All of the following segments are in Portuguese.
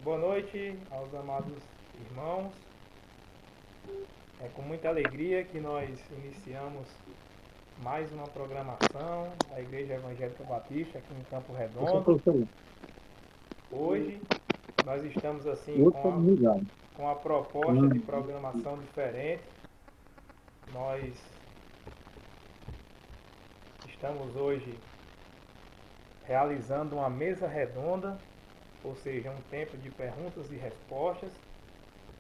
Boa noite aos amados irmãos. É com muita alegria que nós iniciamos mais uma programação da Igreja Evangélica Batista aqui em Campo Você Redondo. professor, Hoje nós estamos assim eu estou ligado. com a proposta de programação diferente. Nós estamos hoje realizando uma mesa redonda, ou seja, um tempo de perguntas e respostas,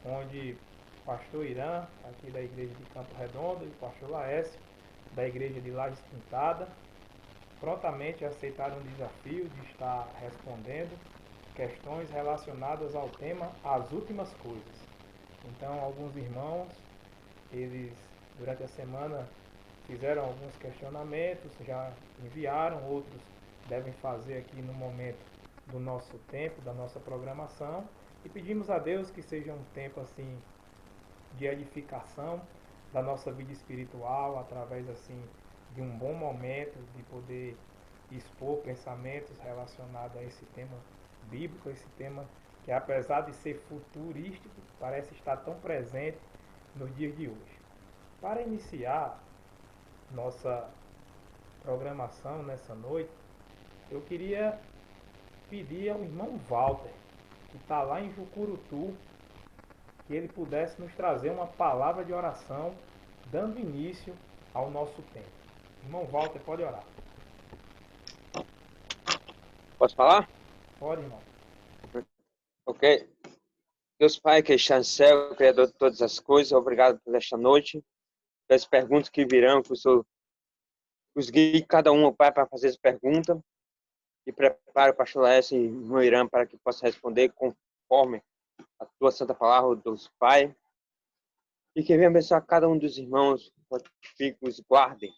onde o pastor Irã, aqui da igreja de Campo Redondo, e o pastor Laércio, da igreja de Lajes Pintada, prontamente aceitaram o desafio de estar respondendo questões relacionadas ao tema As Últimas Coisas. Então, alguns irmãos, eles durante a semana fizeram alguns questionamentos, já enviaram, outros devem fazer aqui no momento do nosso tempo, da nossa programação, e pedimos a Deus que seja um tempo assim de edificação da nossa vida espiritual, através assim de um bom momento de poder expor pensamentos relacionados a esse tema bíblico, esse tema que apesar de ser futurístico, parece estar tão presente nos dias de hoje. Para iniciar nossa programação nessa noite, eu queria pedir ao irmão Walter, que está lá em Jucurutu, que ele pudesse nos trazer uma palavra de oração, dando início ao nosso tempo. Irmão Walter, pode orar. Posso falar? Pode, irmão. Ok. Deus Pai, que está no céu, Criador de todas as coisas, obrigado por esta noite, pelas perguntas que virão, que o Senhor os guie cada um, Pai, para fazer as perguntas, e prepare o pastor Laércio e o irmão Irã para que possa responder conforme a tua santa palavra, Deus Pai, e que venha abençoar cada um dos irmãos, fortifique os guardem.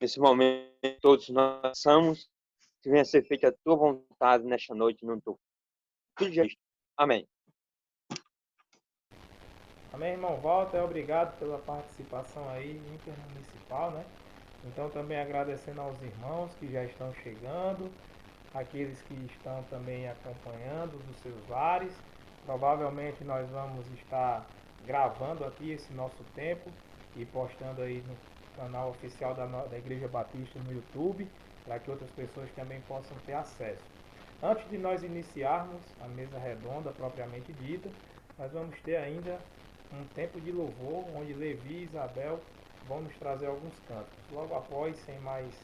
Nesse momento, todos nós somos, que venha ser feita a tua vontade nesta noite, no teu filho Jesus. Amém. Amém, irmão Walter, obrigado pela participação aí intermunicipal, né? Então também agradecendo aos irmãos que já estão chegando, aqueles que estão também acompanhando dos seus lares. Provavelmente nós vamos estar gravando aqui esse nosso tempo e postando aí no canal oficial da Igreja Batista no YouTube, para que outras pessoas também possam ter acesso. Antes de nós iniciarmos a mesa redonda propriamente dita, nós vamos ter ainda um tempo de louvor, onde Levi e Isabel vão nos trazer alguns cantos. Logo após, sem mais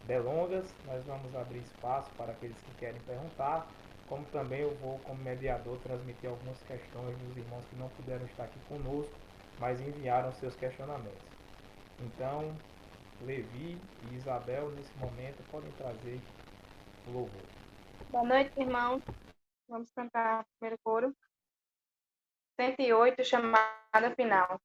delongas, nós vamos abrir espaço para aqueles que querem perguntar, como também eu vou, como mediador, transmitir algumas questões dos irmãos que não puderam estar aqui conosco, mas enviaram seus questionamentos. Então, Levi e Isabel, nesse momento, podem trazer o louvor. Boa noite, irmãos. Vamos cantar o primeiro coro. 108, chamada final.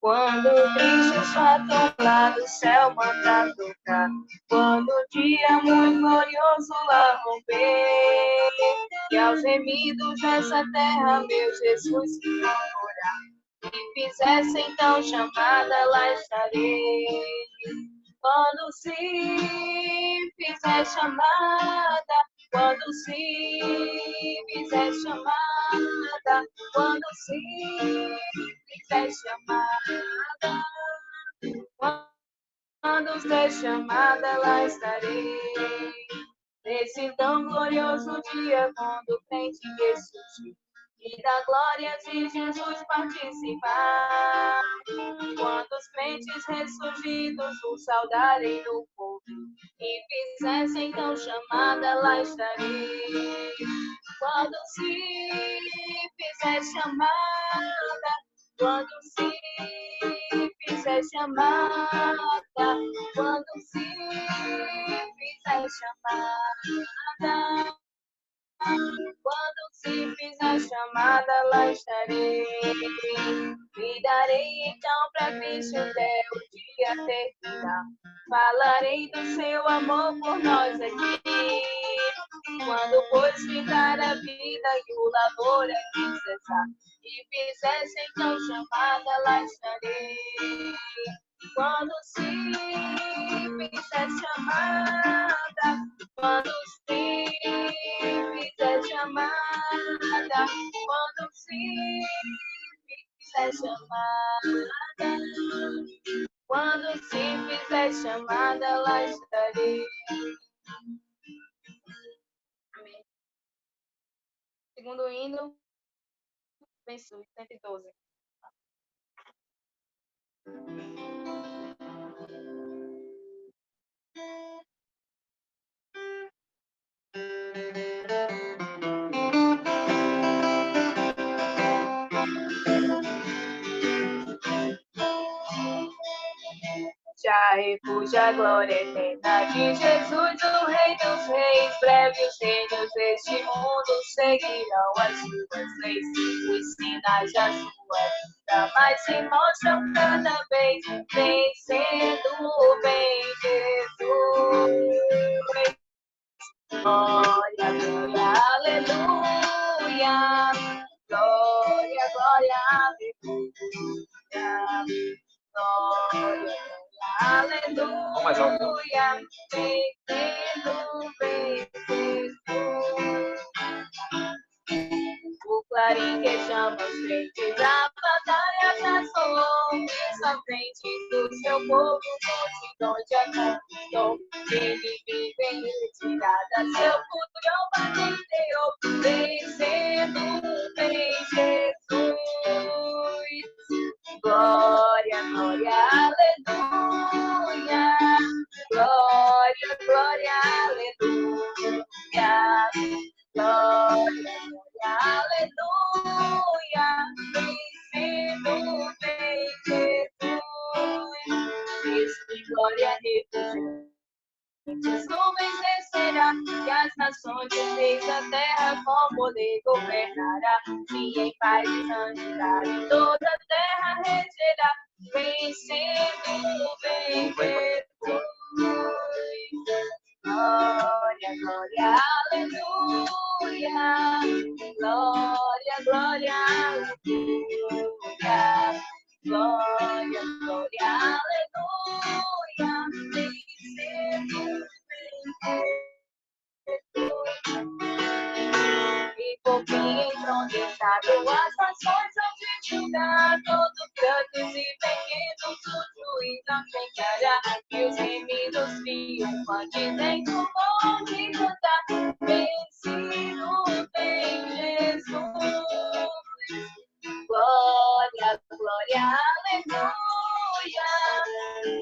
Quando Cristo fato lá do céu manda tocar, quando o dia muito glorioso lá romper, e aos gemidos dessa terra, meu Jesus, que não orar, e fizesse então chamada, lá estarei. Quando se fizer chamada, quando se fizer chamada, quando se fizer chamada, quando ser chamada, lá estarei. Nesse tão glorioso dia, quando o crente ressurgir e da glória de Jesus participar, quando os crentes ressurgidos o saudarem no povo e fizessem então chamada, lá estarei. Quando se fizer chamada, quando se fizer chamada, quando se fizer chamada, chamada, lá estarei. Me darei então para Cristo até o dia terminar. Falarei do seu amor por nós aqui. Quando pois ficar a vida e o labor aqui cessar, e fizesse então chamada, lá estarei. Quando se fizer chamada, quando se fizer chamada, quando se fizer chamada, quando se fizer chamada, lá estarei. Amém. Segundo hino, abençoe, 112. Já refúgio a glória eterna de Jesus, o Rei dos Reis. Breve os reinos deste mundo seguirão as suas leis. Os sinais da sua vida mais se mostram cada vez, vencendo o bem Jesus. Glória, glória, aleluia. Glória, glória, aleluia. Glória, aleluia, vencendo, vencedor. O clarim que chama os crentes à batalha já soou. Isso à frente do seu povo, multidão já conquistou. Inimigo em retirada, seu furor bateu, vencendo, vem Jesus. Glória, glória, aleluia. Glória, glória, aleluia. Glória, glória, aleluia. Vencendo, vem Jesus. Este glória refúgio. As nuvens descerá e as nações desde a terra como lhe governará. E em paz e santidade toda a terra regerá, vencendo, vem Jesus. Glória, glória, aleluia. Glória, glória, aleluia. Glória, glória, aleluia. Vencendo, e por fim entronizado as nações hão de julgar, todos grandes e pequenos o juiz enfrentará, e os remidos triunfantes em tumor de cantar, vencido vem Jesus. Glória, glória, aleluia.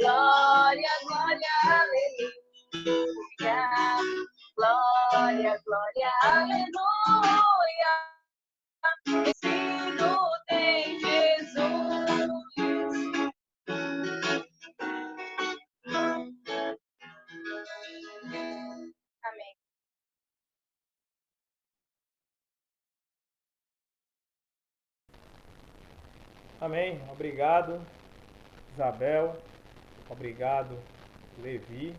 Glória, glória, aleluia. Glória, glória, aleluia. Vencido tem Jesus. Amém. Amém. Obrigado, Isabel. Obrigado, Levi.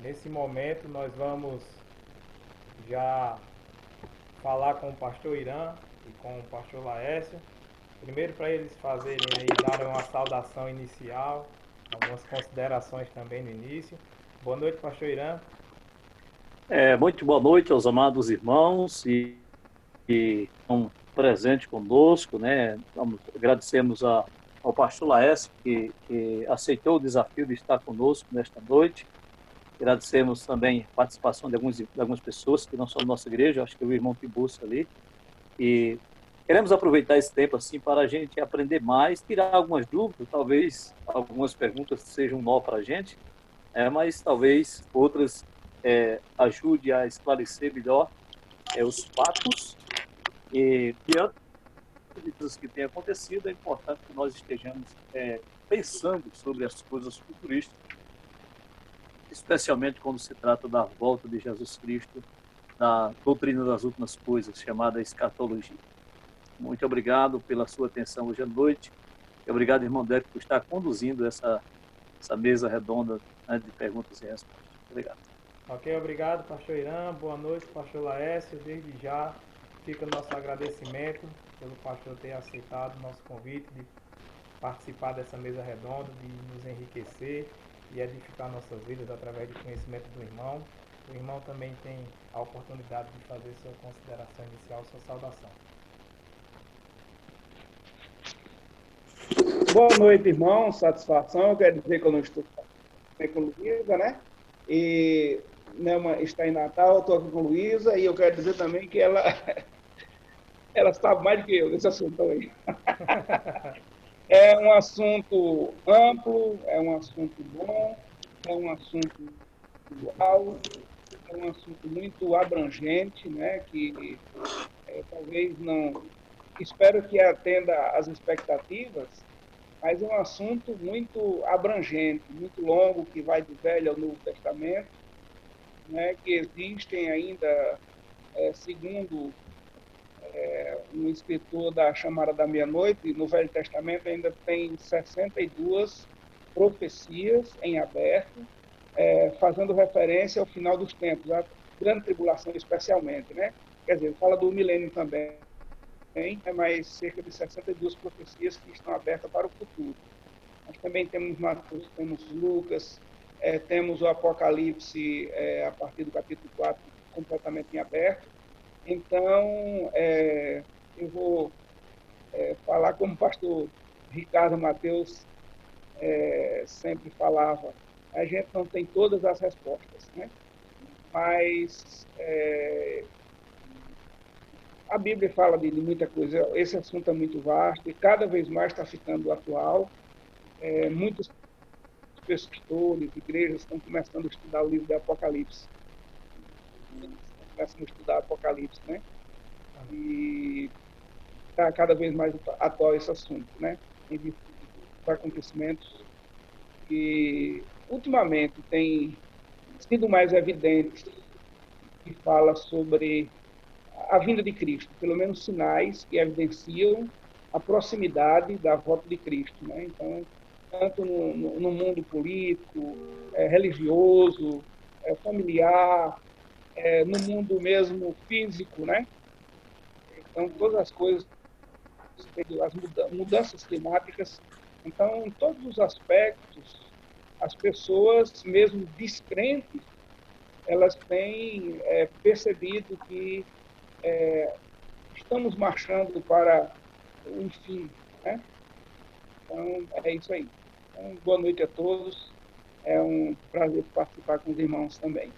Nesse momento nós vamos já falar com o pastor Irã e com o pastor Laércio. Primeiro para eles fazerem aí, darem uma saudação inicial, algumas considerações também no início. Boa noite, pastor Irã. Muito boa noite aos amados irmãos que estão presentes conosco, né? Agradecemos ao pastor Laércio que aceitou o desafio de estar conosco nesta noite. Agradecemos também a participação de algumas pessoas que não são da nossa igreja, acho que o irmão Tiburcio ali. E queremos aproveitar esse tempo assim para a gente aprender mais, tirar algumas dúvidas, talvez algumas perguntas sejam nó para a gente, mas talvez outras ajude a esclarecer melhor os fatos. E diante de tudo que tem acontecido, é importante que nós estejamos pensando sobre as coisas futuristas, especialmente quando se trata da volta de Jesus Cristo, da doutrina das últimas coisas, chamada escatologia. Muito obrigado pela sua atenção hoje à noite. E obrigado, irmão Deco, por estar conduzindo essa mesa redonda, né, de perguntas e respostas. Obrigado. Ok, obrigado, pastor Irã. Boa noite, pastor Laércio. Desde já fica o nosso agradecimento pelo pastor ter aceitado o nosso convite de participar dessa mesa redonda, de nos enriquecer e edificar nossas vidas através do conhecimento do irmão. O irmão também tem a oportunidade de fazer sua consideração inicial, sua saudação. Boa noite, irmão. Satisfação. Eu quero dizer que eu não estou com Luísa, né? E Nelma está em Natal, eu estou aqui com Luísa, e eu quero dizer também que ela sabe mais do que eu desse assunto aí. É um assunto amplo, é um assunto bom, é um assunto atual, é um assunto muito abrangente, né? Que talvez não... Espero que atenda às expectativas, mas é um assunto muito abrangente, muito longo, que vai do Velho ao Novo Testamento, né, que existem ainda, segundo um escritor da Chamada da Meia-Noite, no Velho Testamento ainda tem 62 profecias em aberto, fazendo referência ao final dos tempos, a grande tribulação especialmente, né? Quer dizer, fala do milênio também, mas cerca de 62 profecias que estão abertas para o futuro. Nós também temos Mateus, temos Lucas, temos o Apocalipse a partir do capítulo 4 completamente em aberto. Então, eu vou falar como o pastor Ricardo Mateus sempre falava, a gente não tem todas as respostas, né? Mas a Bíblia fala de muita coisa. Esse assunto é muito vasto e cada vez mais está ficando atual. Muitos pesquisadores, igrejas estão começando a estudar o livro do Apocalipse. Começam a estudar Apocalipse, né? E está cada vez mais atual esse assunto, né? Em virtude dos acontecimentos que ultimamente tem sido mais evidentes, que fala sobre a vinda de Cristo, pelo menos sinais que evidenciam a proximidade da volta de Cristo, né? Então, tanto no mundo político, religioso, familiar, no mundo mesmo físico, né? Então, todas as coisas, as mudanças climáticas. Então, em todos os aspectos, as pessoas, mesmo descrentes, elas têm percebido que estamos marchando para o fim, né? Então, é isso aí. Então, boa noite a todos. É um prazer participar com os irmãos também.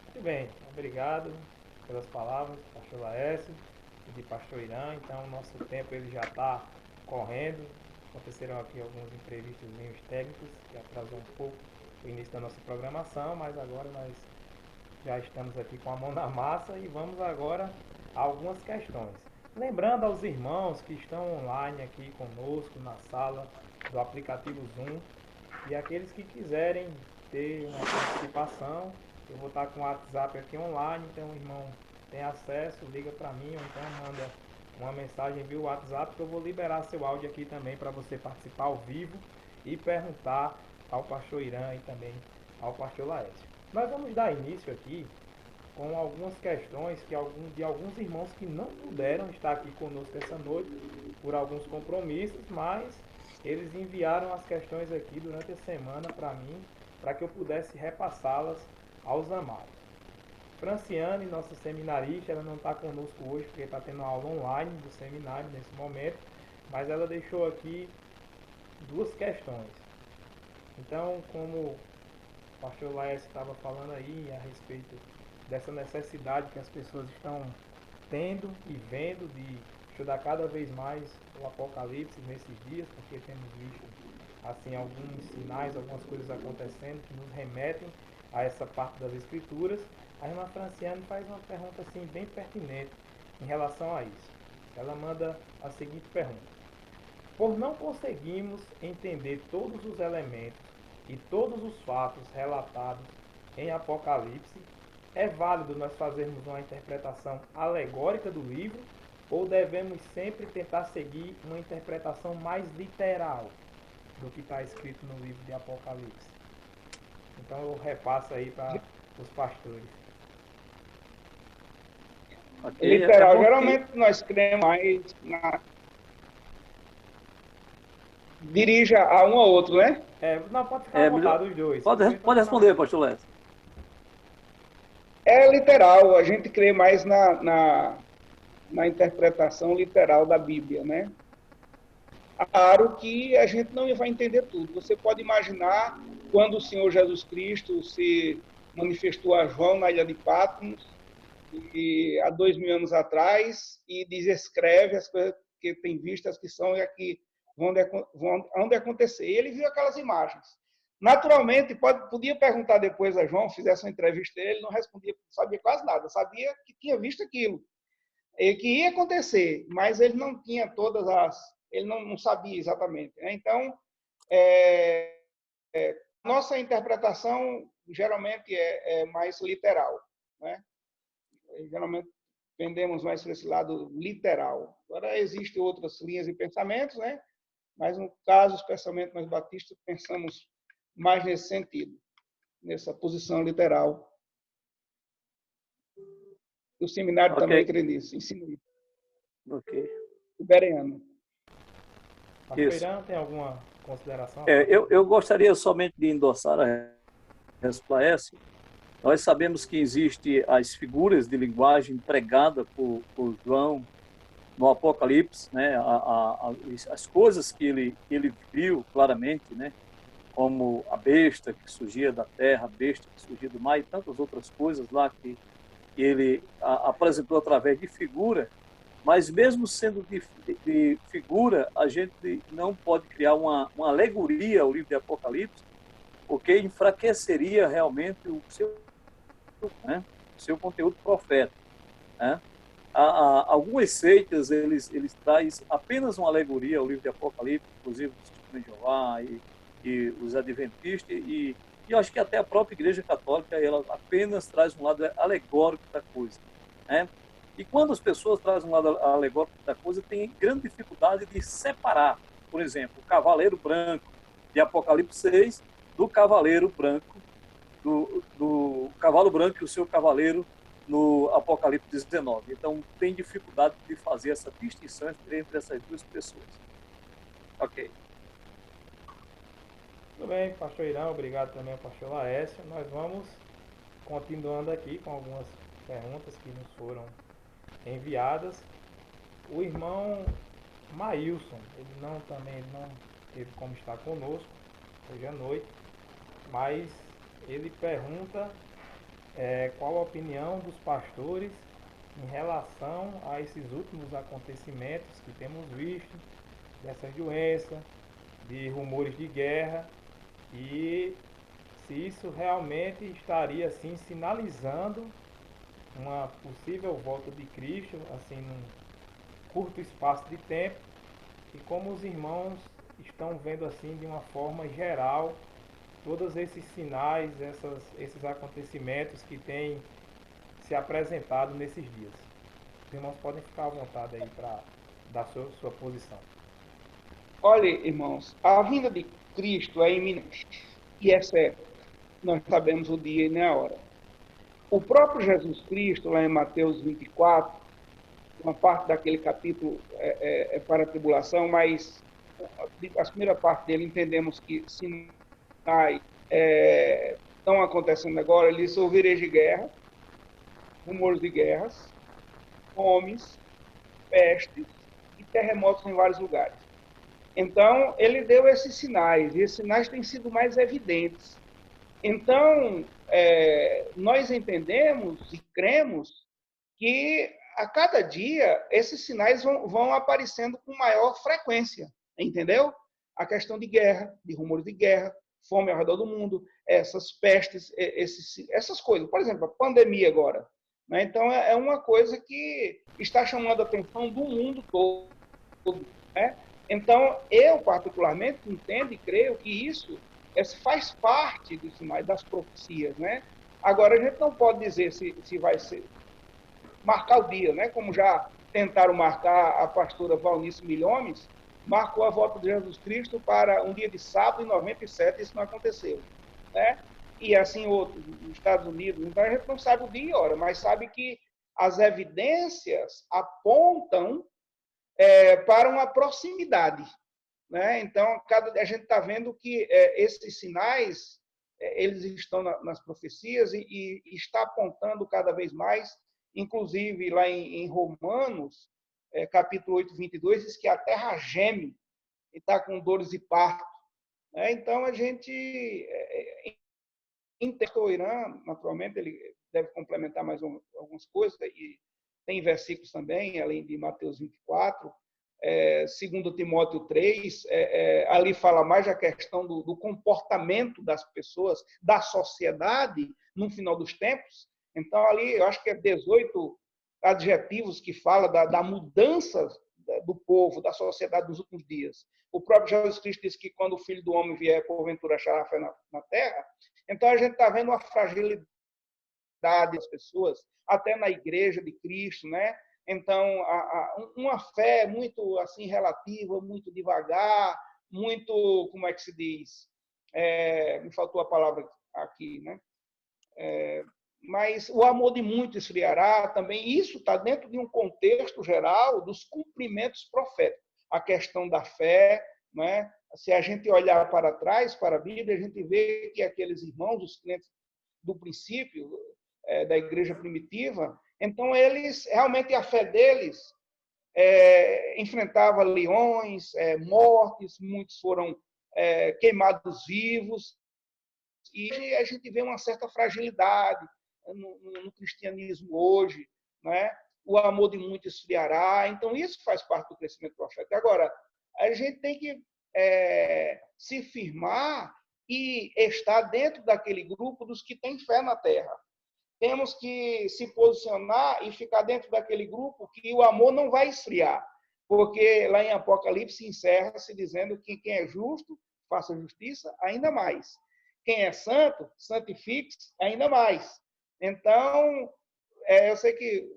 Muito bem, obrigado pelas palavras, pastor Laércio e de pastor Irã. Então, nosso tempo ele já está correndo. Aconteceram aqui alguns imprevistos técnicos que atrasou um pouco o início da nossa programação, mas agora nós já estamos aqui com a mão na massa e vamos agora a algumas questões. Lembrando aos irmãos que estão online aqui conosco na sala do aplicativo Zoom e aqueles que quiserem ter uma participação, eu vou estar com o WhatsApp aqui online, então o irmão tem acesso, liga para mim ou então manda uma mensagem via WhatsApp que eu vou liberar seu áudio aqui também para você participar ao vivo e perguntar ao pastor Irã e também ao pastor Laércio. Nós vamos dar início aqui com algumas questões de alguns irmãos que não puderam estar aqui conosco essa noite por alguns compromissos, mas eles enviaram as questões aqui durante a semana para mim, para que eu pudesse repassá-las aos amados. Franciane, nossa seminarista, ela não está conosco hoje porque está tendo aula online do seminário nesse momento, mas ela deixou aqui duas questões. Então, como o pastor Laércio estava falando aí a respeito dessa necessidade que as pessoas estão tendo e vendo de estudar cada vez mais o Apocalipse nesses dias, porque temos visto assim alguns sinais, algumas coisas acontecendo que nos remetem a essa parte das Escrituras. A irmã Franciane faz uma pergunta assim bem pertinente em relação a isso. Ela manda a seguinte pergunta: por não conseguirmos entender todos os elementos e todos os fatos relatados em Apocalipse, é válido nós fazermos uma interpretação alegórica do livro ou devemos sempre tentar seguir uma interpretação mais literal do que está escrito no livro de Apocalipse? Então eu repasso aí para os pastores. Ok, Literal. é bom que- Geralmente nós cremos mais na... Dirija a um ao outro, né? Não, pode ficar à vontade, os dois. Pode, Os dois pode responder, pastor Lécio. É literal, a gente crê mais na interpretação literal da Bíblia, né? Claro que a gente não vai entender tudo. Você pode imaginar quando o Senhor Jesus Cristo se manifestou a João na ilha de Patmos, há 2000 anos atrás, e descreve as coisas que tem vistas que são e que vão de acontecer. E ele viu aquelas imagens. Naturalmente, podia perguntar depois a João, fizesse uma entrevista a ele, não respondia, sabia quase nada, sabia que tinha visto aquilo, e que ia acontecer, mas ele não tinha todas as... Ele não sabia exatamente, né? Então, nossa interpretação geralmente é mais literal, né? Geralmente pendemos mais para esse lado literal. Agora, existem outras linhas de pensamentos, né? Mas, no caso, especialmente nós batistas, pensamos mais nesse sentido, nessa posição literal. O seminário também crê nisso, ensina isso. Ok. O Bereano. Pastor Irã, tem alguma consideração? Eu gostaria somente de endossar a resposta. Nós sabemos que existem as figuras de linguagem pregada por João no Apocalipse, né? As coisas que ele viu claramente, né? Como a besta que surgia da terra, a besta que surgia do mar e tantas outras coisas lá que ele apresentou através de figura. Mas mesmo sendo de figura, a gente não pode criar uma alegoria ao livro de Apocalipse, porque enfraqueceria realmente o seu conteúdo profético, né? Algumas seitas, eles trazem apenas uma alegoria ao livro de Apocalipse, inclusive os Testemunhos de Jeová e os Adventistas, e eu acho que até a própria Igreja Católica, ela apenas traz um lado alegórico da coisa, né? E quando as pessoas trazem um lado alegórico da coisa, tem grande dificuldade de separar, por exemplo, o cavaleiro branco de Apocalipse 6 do cavaleiro branco, do cavalo branco e o seu cavaleiro no Apocalipse 19. Então, tem dificuldade de fazer essa distinção entre essas duas pessoas. Ok. Tudo bem, pastor Irã, obrigado também ao pastor Laércio. Nós vamos continuando aqui com algumas perguntas que nos foram enviadas. O irmão Maílson, ele não teve como estar conosco hoje à noite, mas ele pergunta qual a opinião dos pastores em relação a esses últimos acontecimentos que temos visto, dessas doenças, de rumores de guerra, e se isso realmente estaria assim sinalizando uma possível volta de Cristo, assim, num curto espaço de tempo, e como os irmãos estão vendo assim de uma forma geral todos esses sinais, esses acontecimentos que têm se apresentado nesses dias. Os irmãos podem ficar à vontade aí para dar sua posição. Olha, irmãos, a vinda de Cristo é iminente, e é certo. Nós sabemos o dia e nem a hora. O próprio Jesus Cristo, lá em Mateus 24, uma parte daquele capítulo é para a tribulação, mas a primeira parte dele entendemos que sinais estão acontecendo agora. Ele disse: ouvireis de guerra, rumores de guerras, fomes, pestes e terremotos em vários lugares. Então, ele deu esses sinais, e esses sinais têm sido mais evidentes. Então, nós entendemos e cremos que a cada dia esses sinais vão aparecendo com maior frequência, entendeu? A questão de guerra, de rumores de guerra, fome ao redor do mundo, essas pestes, essas coisas. Por exemplo, a pandemia agora, né? Então, é uma coisa que está chamando a atenção do mundo todo, né? Então, eu particularmente entendo e creio que isso faz parte dos sinais, das profecias, né? Agora, a gente não pode dizer se vai ser marcar o dia, né? Como já tentaram marcar a pastora Valnice Milhomes, marcou a volta de Jesus Cristo para um dia de sábado em 97, isso não aconteceu, né? E assim outros, nos Estados Unidos. Então a gente não sabe o dia e hora, mas sabe que as evidências apontam para uma proximidade, né? Então a gente está vendo que esses sinais eles estão nas profecias e está apontando cada vez mais, inclusive lá em Romanos, capítulo 8, 22, diz que a terra geme e está com dores de parto, né? Então a gente o Irã, naturalmente, ele deve complementar mais algumas coisas, e tem versículos também, além de Mateus 24, segundo Timóteo 3, ali fala mais a questão do comportamento das pessoas, da sociedade, no final dos tempos. Então, ali, eu acho que é 18 adjetivos que fala da mudança do povo, da sociedade dos últimos dias. O próprio Jesus Cristo disse que quando o Filho do Homem vier, porventura achará fé na terra. Então, a gente está vendo uma fragilidade das pessoas, até na igreja de Cristo, né? Então, uma fé muito assim relativa, muito devagar, muito, como é que se diz? Me faltou a palavra aqui, né? Mas o amor de muito esfriará também. Isso está dentro de um contexto geral dos cumprimentos proféticos. A questão da fé, né? Se a gente olhar para trás, para a Bíblia, a gente vê que aqueles irmãos, os crentes do princípio, da igreja primitiva, então eles, realmente a fé deles enfrentava leões, mortes, muitos foram queimados vivos, e a gente vê uma certa fragilidade no cristianismo hoje, né? O amor de muitos esfriará, então isso faz parte do crescimento profético. Agora, a gente tem que se firmar e estar dentro daquele grupo dos que têm fé na terra. Temos que se posicionar e ficar dentro daquele grupo que o amor não vai esfriar, porque lá em Apocalipse encerra-se dizendo que quem é justo, faça justiça ainda mais. Quem é santo, santifique-se ainda mais. Então, eu sei que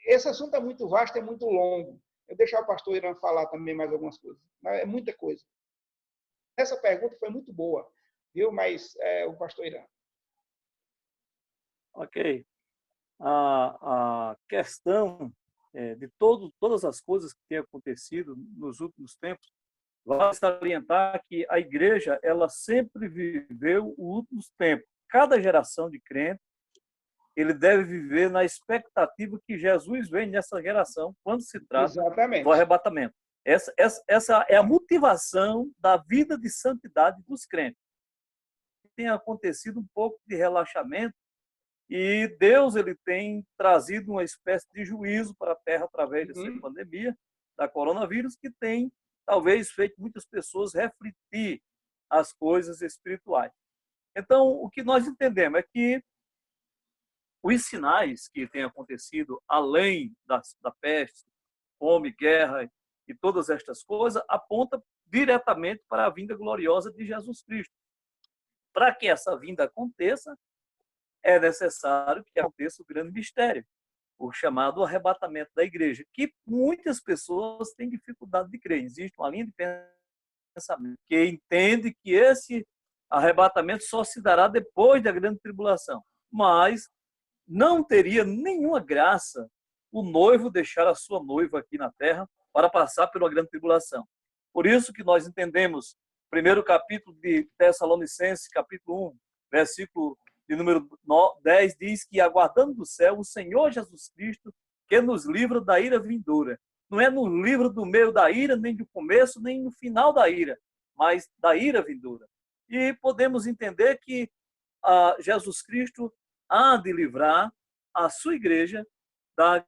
esse assunto é muito vasto, é muito longo. Eu deixar o pastor Irã falar também mais algumas coisas. É muita coisa. Essa pergunta foi muito boa, viu? Mas o pastor Irã. Ok. A questão de todas as coisas que têm acontecido nos últimos tempos, vai salientar que a igreja ela sempre viveu os últimos tempos. Cada geração de crente ele deve viver na expectativa que Jesus vem nessa geração quando se trata Exatamente. do arrebatamento. Essa é a motivação da vida de santidade dos crentes. Tem acontecido um pouco de relaxamento e Deus ele tem trazido uma espécie de juízo para a Terra através dessa pandemia da coronavírus que tem talvez feito muitas pessoas refletir as coisas espirituais. Então, o que nós entendemos é que os sinais que têm acontecido, além da peste, fome, guerra e todas estas coisas, apontam diretamente para a vinda gloriosa de Jesus Cristo. Para que essa vinda aconteça, é necessário que aconteça o grande mistério, o chamado arrebatamento da igreja, que muitas pessoas têm dificuldade de crer. Existe uma linha de pensamento que entende que esse arrebatamento só se dará depois da grande tribulação. Mas não teria nenhuma graça o noivo deixar a sua noiva aqui na terra para passar pela grande tribulação. Por isso que nós entendemos, primeiro capítulo de Tessalonicenses, capítulo 1, versículo de número 10, diz que aguardando do céu o Senhor Jesus Cristo, que nos livra da ira vindoura. Não é no livro do meio da ira, nem do começo, nem no final da ira, mas da ira vindoura. E podemos entender que Jesus Cristo há de livrar a sua igreja da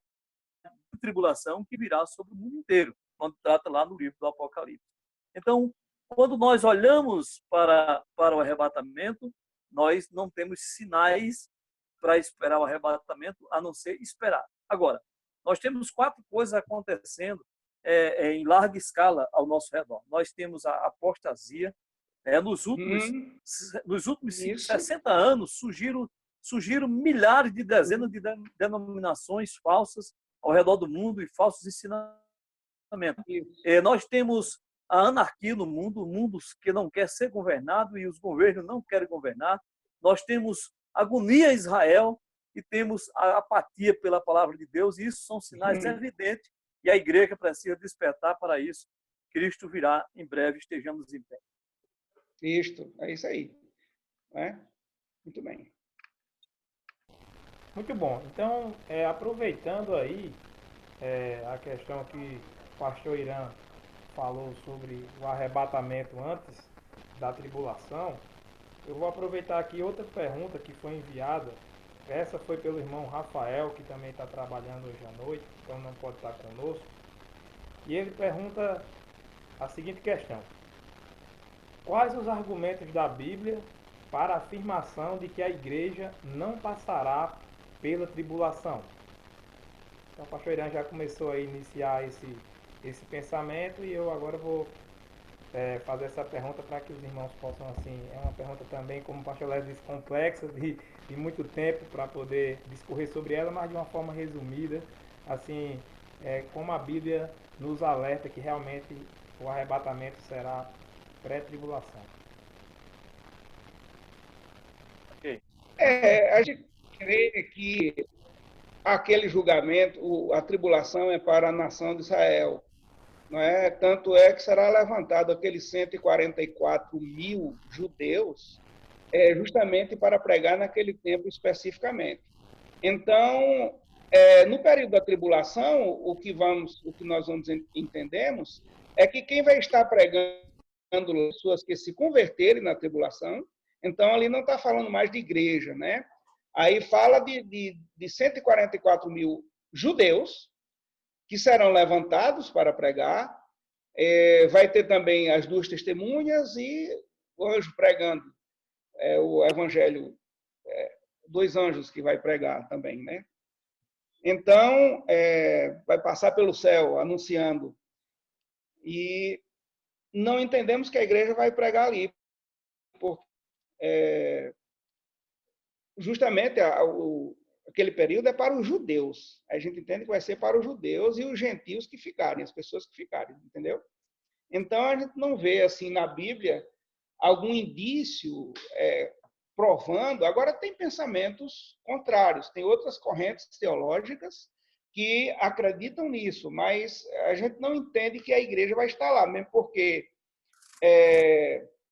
tribulação que virá sobre o mundo inteiro, quando trata lá no livro do Apocalipse. Então, quando nós olhamos para o arrebatamento, nós não temos sinais para esperar o arrebatamento, a não ser esperar. Agora, nós temos 4 coisas acontecendo em larga escala ao nosso redor. Nós temos a apostasia. Nos últimos 60 anos, surgiram milhares de dezenas de denominações falsas ao redor do mundo e falsos ensinamentos. Isso. Nós temos a anarquia no mundo, mundos que não quer ser governado e os governos não querem governar. Nós temos agonia em Israel e temos a apatia pela palavra de Deus, e isso são sinais evidentes, e a igreja precisa despertar para isso. Cristo virá em breve, estejamos em pé. Isto, é isso aí. Né? Muito bem. Muito bom. Então, aproveitando aí a questão que o pastor Irã falou sobre o arrebatamento antes da tribulação, eu vou aproveitar aqui outra pergunta que foi enviada. Essa foi pelo irmão Rafael, que também está trabalhando hoje à noite, então não pode estar conosco. E ele pergunta a seguinte questão: quais os argumentos da Bíblia para a afirmação de que a igreja não passará pela tribulação? Então o pastor Irã já começou a iniciar esse pensamento, e eu agora vou fazer essa pergunta para que os irmãos possam, assim, é uma pergunta também, como o pastor Léo disse, complexa, de muito tempo para poder discorrer sobre ela, mas de uma forma resumida, assim, como a Bíblia nos alerta que realmente o arrebatamento será pré-tribulação. Ok. A gente crê que aquele julgamento, a tribulação é para a nação de Israel. Não é? Tanto é que será levantado aqueles 144 mil judeus justamente para pregar naquele tempo especificamente. Então, no período da tribulação, o que nós entendemos é que quem vai estar pregando pessoas que se converterem na tribulação, então ali não está falando mais de igreja, né? Aí fala de 144 mil judeus que serão levantados para pregar. Vai ter também as duas testemunhas e o anjo pregando o evangelho, dois anjos que vai pregar também, né? Então, vai passar pelo céu anunciando. E não entendemos que a igreja vai pregar ali, porque justamente aquele período é para os judeus. A gente entende que vai ser para os judeus e os gentios que ficarem, as pessoas que ficarem, entendeu? Então, a gente não vê, assim, na Bíblia, algum indício provando. Agora, tem pensamentos contrários, tem outras correntes teológicas que acreditam nisso, mas a gente não entende que a igreja vai estar lá, mesmo porque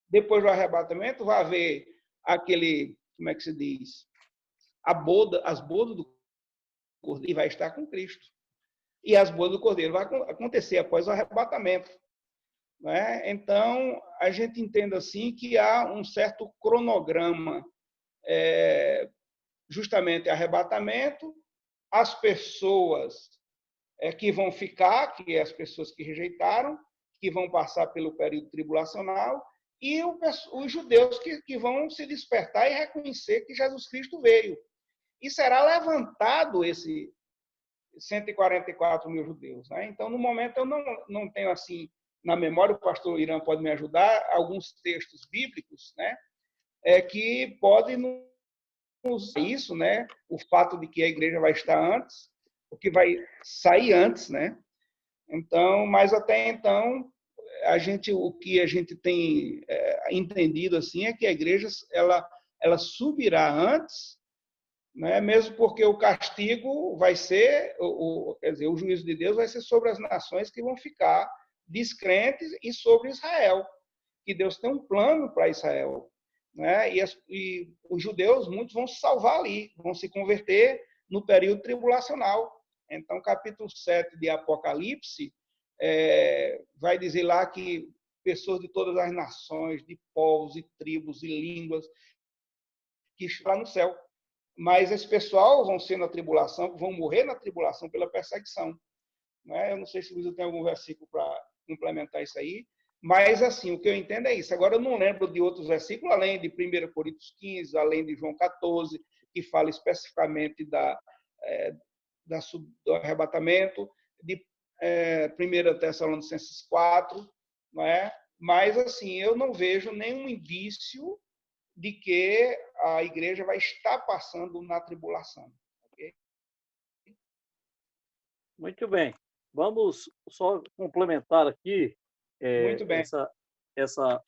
depois do arrebatamento vai haver aquele, como é que se diz, as bodas do Cordeiro, e vai estar com Cristo. E as bodas do Cordeiro vai acontecer após o arrebatamento. Né? Então, a gente entende assim que há um certo cronograma, justamente arrebatamento, as pessoas que vão ficar, que é as pessoas que rejeitaram, que vão passar pelo período tribulacional, e os judeus que vão se despertar e reconhecer que Jesus Cristo veio. E será levantado esse 144 mil judeus. Né? Então, no momento, eu não tenho assim na memória, o pastor Irã pode me ajudar, alguns textos bíblicos, né, que podem nos isso, né, o fato de que a igreja vai estar antes, o que vai sair antes, né? Então, mas até então, o que a gente tem entendido assim é que a igreja ela subirá antes, né, mesmo porque o castigo vai ser, quer dizer, o juízo de Deus vai ser sobre as nações que vão ficar descrentes e sobre Israel, que Deus tem um plano para Israel, né? E os judeus, muitos vão se salvar ali, vão se converter no período tribulacional. Então, capítulo 7 de Apocalipse vai dizer lá que pessoas de todas as nações, de povos e tribos e línguas, que estão no céu. Mas esse pessoal vão ser na tribulação, vão morrer na tribulação pela perseguição. Né? Eu não sei se você tem algum versículo para complementar isso aí, mas assim, o que eu entendo é isso. Agora, eu não lembro de outros versículos, além de 1 Coríntios 15, além de João 14, que fala especificamente do arrebatamento, de 1 Tessalonicenses 4, não é? Mas assim, eu não vejo nenhum indício de que a igreja vai estar passando na tribulação. Okay? Muito bem. Vamos só complementar aqui Muito bem. essa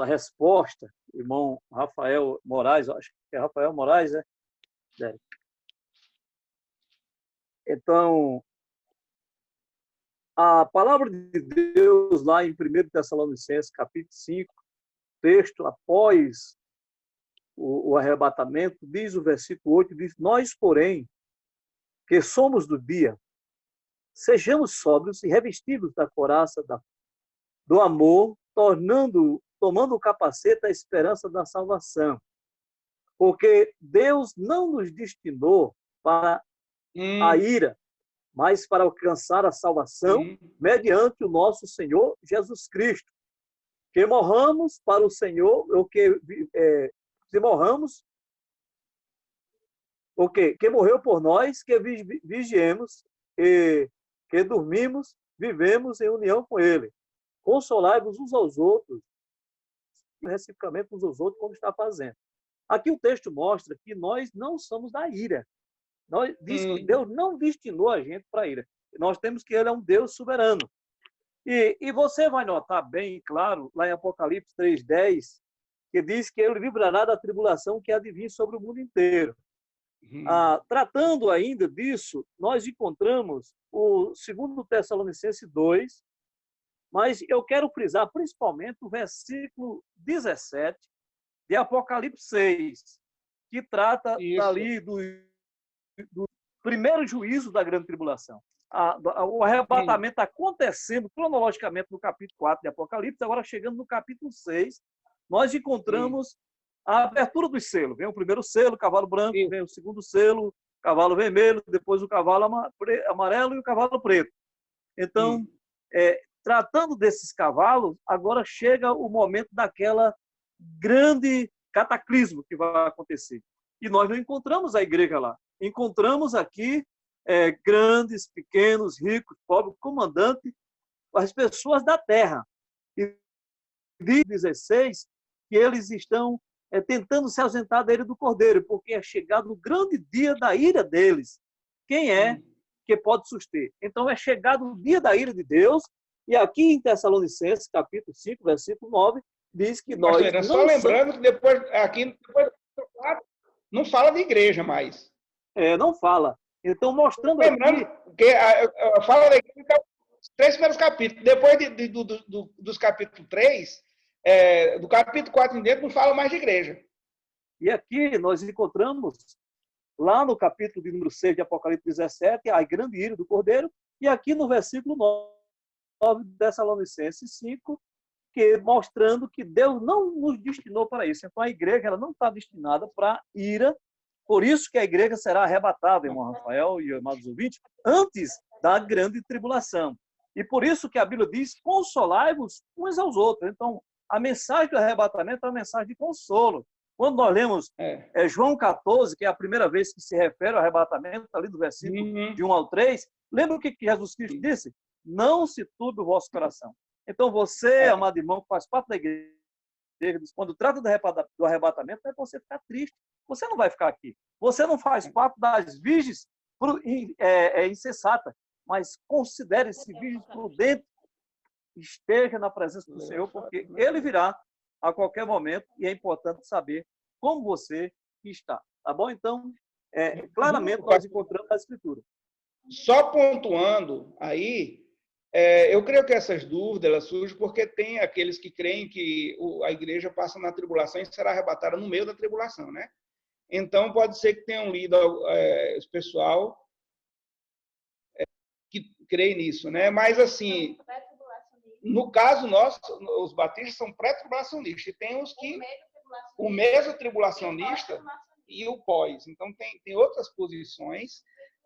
resposta, irmão Rafael Moraes, acho que é Rafael Moraes, né? Então, a palavra de Deus lá em 1 Tessalonicenses, capítulo 5, texto após o arrebatamento, diz o versículo 8, diz, nós, porém, que somos do dia, sejamos sóbrios e revestidos da couraça do amor, tomando o capacete da esperança da salvação. Porque Deus não nos destinou para a ira, mas para alcançar a salvação mediante o nosso Senhor Jesus Cristo. Que morramos para o Senhor, se morramos, que morreu por nós, que vigiemos, e que dormimos, vivemos em união com Ele. Consolai-vos uns aos outros, reciprocamente uns aos outros, como está fazendo. Aqui o texto mostra que nós não somos da ira. Diz que Deus não destinou a gente para a ira. Nós temos que Ele é um Deus soberano. E você vai notar bem, claro, lá em Apocalipse 3:10, que diz que Ele livrará da tribulação que há de vir sobre o mundo inteiro. Tratando ainda disso, nós encontramos o 2 Tessalonicenses 2, mas eu quero frisar principalmente o versículo 17 de Apocalipse 6, que trata ali do primeiro juízo da grande tribulação. O arrebatamento está acontecendo cronologicamente no capítulo 4 de Apocalipse, agora chegando no capítulo 6, nós encontramos a abertura dos selos. Vem o primeiro selo, cavalo branco, vem o segundo selo, cavalo vermelho, depois o cavalo amarelo e o cavalo preto. Então, tratando desses cavalos, agora chega o momento daquela grande cataclismo que vai acontecer. E nós não encontramos a igreja lá. Encontramos aqui grandes, pequenos, ricos, pobres, comandantes, as pessoas da terra. E diz 16 que eles estão tentando se ausentar da ira do Cordeiro, porque é chegado o grande dia da ira deles. Quem é que pode suster? Então é chegado o dia da ira de Deus, e aqui em Tessalonicenses, capítulo 5, versículo 9, diz que nós não só lembrando que depois não fala de igreja mais. Não fala. Então, mostrando lembrando aqui... que fala da igreja os 3 primeiros capítulos. Depois dos capítulos 3, do capítulo 4 em diante, não fala mais de igreja. E aqui nós encontramos, lá no capítulo de número 6 de Apocalipse 17, a grande ira do Cordeiro, e aqui no versículo 9 de Tessalonicenses 5, mostrando que Deus não nos destinou para isso. Então, a igreja ela não está destinada para ira. Por isso que a igreja será arrebatada, irmão Rafael e amados ouvintes, antes da grande tribulação. E por isso que a Bíblia diz, consolai-vos uns aos outros. Então, a mensagem do arrebatamento é uma mensagem de consolo. Quando nós lemos João 14, que é a primeira vez que se refere ao arrebatamento, ali do versículo de 1 ao 3, lembra o que Jesus Cristo disse? Não se turbe o vosso coração. Então, você, amado irmão, que faz parte da igreja, quando trata do arrebatamento, não é para você ficar triste. Você não vai ficar aqui. Você não faz parte das virgens insensatas, mas considere-se virgem prudente, esteja na presença do Senhor, porque Ele virá a qualquer momento e é importante saber como você está. Tá bom? Então, claramente nós encontramos a Escritura. Só pontuando aí, eu creio que essas dúvidas elas surgem porque tem aqueles que creem que a igreja passa na tribulação e será arrebatada no meio da tribulação, né? Então, pode ser que tenham lido esse pessoal que crê nisso, né? Mas, assim, no caso nosso, os batistas são pré-tribulacionistas. E tem os que... O meso-tribulacionista e o pós. Então, tem outras posições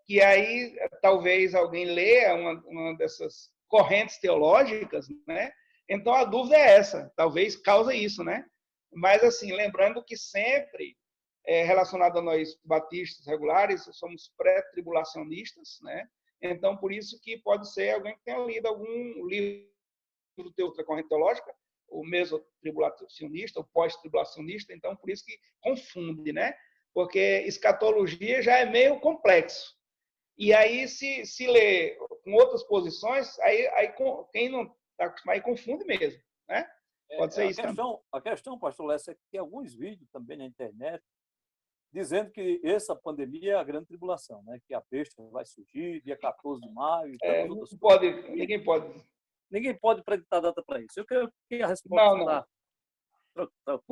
que aí talvez alguém leia uma dessas correntes teológicas, né? Então, a dúvida é essa. Talvez cause isso, né? Mas, assim, lembrando que sempre, relacionado a nós batistas regulares, somos pré-tribulacionistas, né? Então, por isso que pode ser alguém que tenha lido algum livro de outra corrente teológica, o mesotribulacionista, o pós-tribulacionista, então por isso que confunde, né? Porque escatologia já é meio complexo. E aí, se lê com outras posições, quem não está acostumado, aí confunde mesmo, né? Pode ser isso também. A questão, pastor Lécio, é que tem alguns vídeos também na internet dizendo que essa pandemia é a grande tribulação, né? Que a besta vai surgir dia 14 de maio e tantas outras coisas. Ninguém pode preditar data para isso. Eu creio que a resposta está...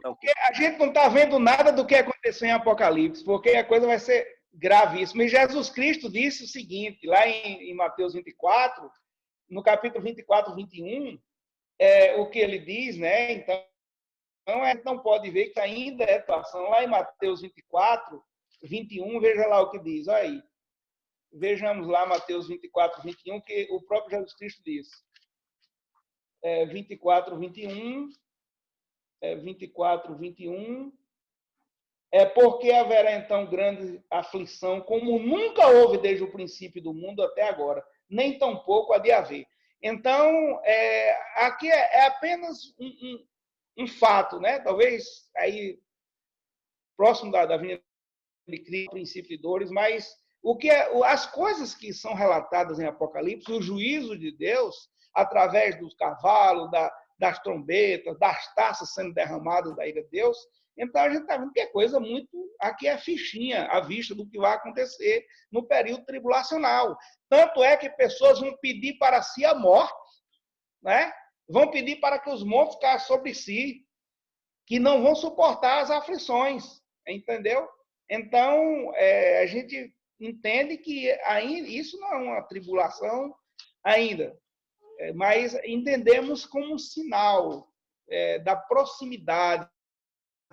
Porque a gente não está vendo nada do que aconteceu em Apocalipse, porque a coisa vai ser gravíssima. E Jesus Cristo disse o seguinte, lá em Mateus 24, no capítulo 24, 21, o que ele diz, né? Então, a gente não pode ver que ainda é atuação. Lá em Mateus 24, 21, veja lá o que diz. Olha aí. Vejamos lá Mateus 24, 21, que o próprio Jesus Cristo diz. 24, 21. 24, 21. Porque haverá então grande aflição, como nunca houve desde o princípio do mundo até agora, nem tampouco há de haver. Então, aqui é apenas um fato, né? Talvez aí próximo da vinda de Cristo, princípio de dores, mas as coisas que são relatadas em Apocalipse, o juízo de Deus, através dos cavalos, das trombetas, das taças sendo derramadas da ira de Deus, então a gente está vendo que é coisa muito... Aqui é fichinha à vista do que vai acontecer no período tribulacional. Tanto é que pessoas vão pedir para si a morte, né? Vão pedir para que os montes caia sobre si, que não vão suportar as aflições, entendeu? Então, a gente entende que ainda, isso não é uma tribulação ainda, mas entendemos como um sinal da proximidade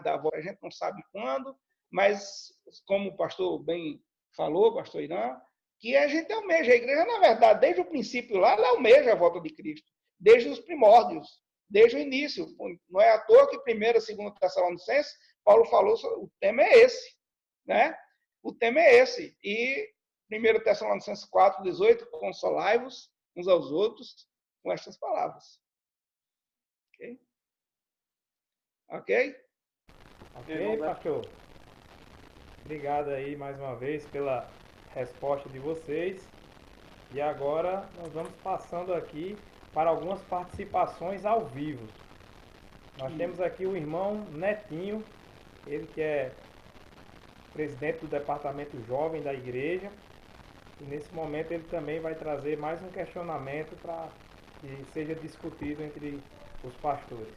da volta. A gente não sabe quando, mas, como o pastor bem falou, pastor Irã, que a gente almeja. A igreja, na verdade, desde o princípio lá, ela almeja a volta de Cristo, desde os primórdios, desde o início. Não é à toa que 1ª e 2ª Tessalonicenses, Paulo falou, o tema é esse, né? O tema é esse. E 1 Tessalonicenses 4, 18, consolai-vos uns aos outros com estas palavras. Ok? Ok? Ok, pastor. Obrigado aí mais uma vez pela resposta de vocês. E agora nós vamos passando aqui para algumas participações ao vivo. Nós temos aqui o irmão Netinho, ele que é presidente do departamento jovem da igreja. E nesse momento ele também vai trazer mais um questionamento para que seja discutido entre os pastores.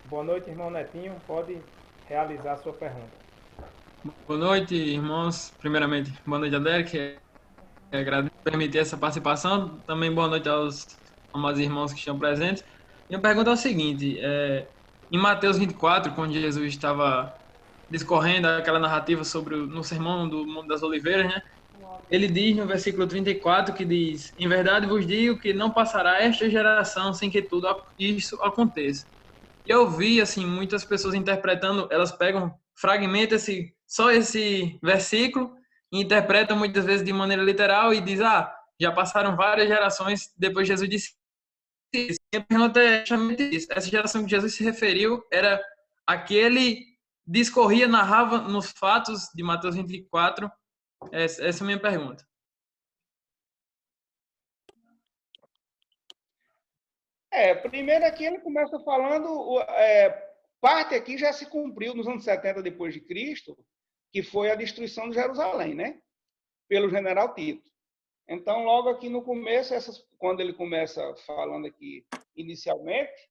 Boa noite, irmão Netinho. Pode realizar a sua pergunta. Boa noite, irmãos. Primeiramente, boa noite a Derek. Agradeço por permitir essa participação. Também boa noite aos amados irmãos que estão presentes. Minha pergunta é o seguinte: em Mateus 24, quando Jesus estava discorrendo aquela narrativa sobre no sermão do Monte das Oliveiras, né? Ele diz no versículo 34 que diz: em verdade vos digo que não passará esta geração sem que tudo isso aconteça. E eu vi assim muitas pessoas interpretando, elas pegam fragmentam só esse versículo e interpretam muitas vezes de maneira literal e diz: já passaram várias gerações depois de Jesus disse isso. Minha pergunta é justamente isso. Essa geração que Jesus se referiu era aquele discorria, narrava nos fatos de Mateus 24. Essa é a minha pergunta. Primeiro aqui ele começa falando, parte aqui já se cumpriu nos anos 70 depois de Cristo, que foi a destruição de Jerusalém, né? Pelo general Tito. Então, logo aqui no começo, quando ele começa falando aqui inicialmente,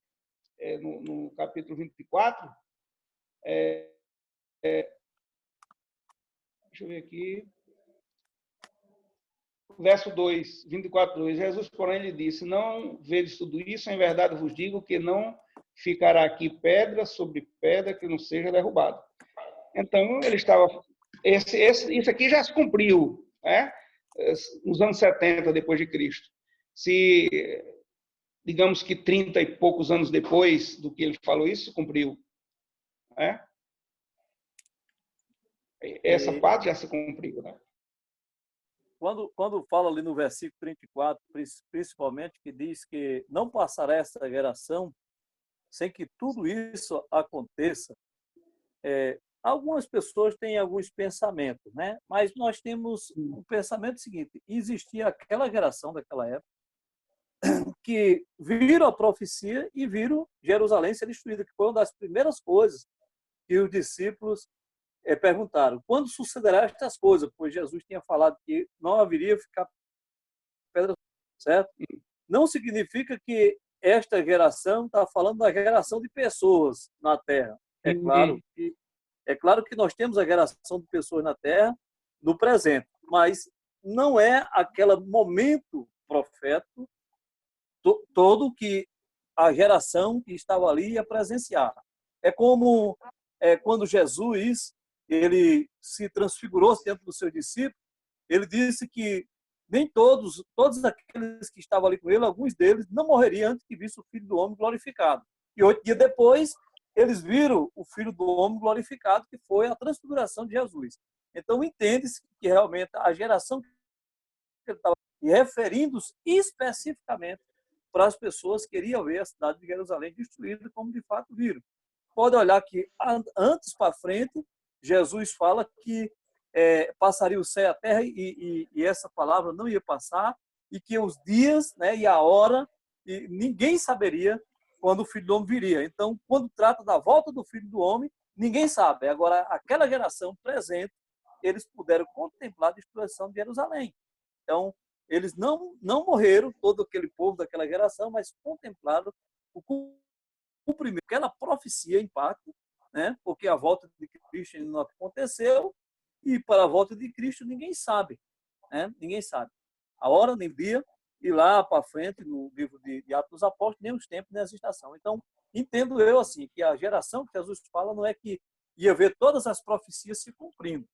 no capítulo 24, deixa eu ver aqui, verso 2, 24, 2, Jesus, porém, lhe disse: não vedes tudo isso, em verdade vos digo que não ficará aqui pedra sobre pedra que não seja derrubada. Então, ele estava... Isso aqui já se cumpriu, né? Nos anos 70 depois de Cristo. Se, digamos que 30 e poucos anos depois do que ele falou isso, se cumpriu. Né? Essa parte já se cumpriu, né? Quando fala ali no versículo 34, principalmente, que diz que não passará essa geração sem que tudo isso aconteça, Algumas pessoas têm alguns pensamentos, né? Mas nós temos um pensamento seguinte: existia aquela geração daquela época que viram a profecia e viram Jerusalém ser destruída, que foi uma das primeiras coisas que os discípulos perguntaram: quando sucederá estas coisas? Pois Jesus tinha falado que não haveria ficar pedra, certo? Não significa que esta geração está falando da geração de pessoas na Terra. É claro que nós temos a geração de pessoas na Terra no presente, mas não é aquele momento profético todo que a geração que estava ali ia presenciar. É como quando Jesus ele se transfigurou dentro dos seus discípulos, ele disse que nem todos aqueles que estavam ali com ele, alguns deles não morreriam antes que visse o Filho do Homem glorificado. E 8 dias depois, eles viram o Filho do Homem glorificado, que foi a transfiguração de Jesus. Então, entende-se que realmente a geração que ele estava referindo-se especificamente para as pessoas que queriam ver a cidade de Jerusalém destruída, como de fato viram. Pode olhar que antes para frente, Jesus fala que passaria o céu e a terra e essa palavra não ia passar, e que os dias, né, e a hora, e ninguém saberia quando o Filho do Homem viria. Então, quando trata da volta do Filho do Homem, ninguém sabe. Agora, aquela geração presente, eles puderam contemplar a destruição de Jerusalém. Então, eles não morreram, todo aquele povo daquela geração, mas contemplaram o cumprimento daquela profecia em parte, né? Porque a volta de Cristo não aconteceu, e para a volta de Cristo ninguém sabe, né? Ninguém sabe a hora, nem o dia, e lá para frente, no livro de Atos dos Apóstolos, nem os tempos, nem as estações. Então, entendo eu assim, que a geração que Jesus fala não é que ia ver todas as profecias se cumprindo,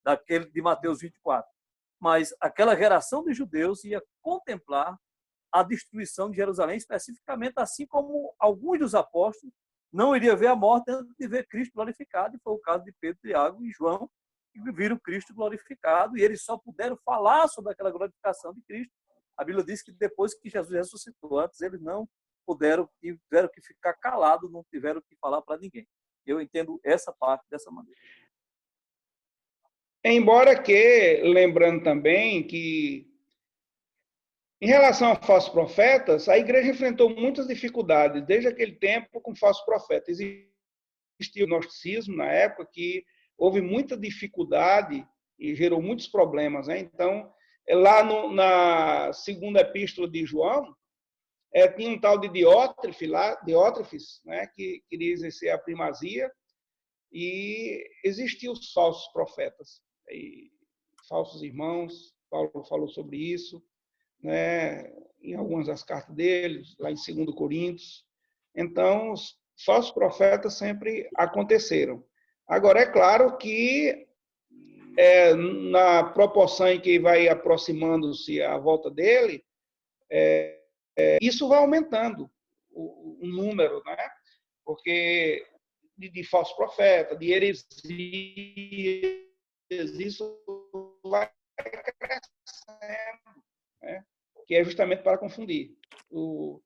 daquele de Mateus 24, mas aquela geração de judeus ia contemplar a destruição de Jerusalém, especificamente, assim como alguns dos apóstolos não iriam ver a morte antes de ver Cristo glorificado, e foi o caso de Pedro, Tiago e João, que viram Cristo glorificado, e eles só puderam falar sobre aquela glorificação de Cristo. A Bíblia diz que depois que Jesus ressuscitou, antes eles não puderam, tiveram que ficar calados, não tiveram que falar para ninguém. Eu entendo essa parte dessa maneira. Embora que, lembrando também que, em relação a falsos profetas, a igreja enfrentou muitas dificuldades, desde aquele tempo com falsos profetas. Existia o gnosticismo na época, que houve muita dificuldade e gerou muitos problemas, né? Então, lá na segunda epístola de João, tinha um tal de Diótrefes, né, que queria exercer a primazia, e existiam os falsos profetas, e falsos irmãos. Paulo falou sobre isso, né, em algumas das cartas dele, lá em 2 Coríntios. Então, os falsos profetas sempre aconteceram. Agora, é claro que na proporção em que vai aproximando-se a volta dele, isso vai aumentando o número, né? Porque de falsos profetas, de heresias, isso vai crescendo, né? Que é justamente para confundir. O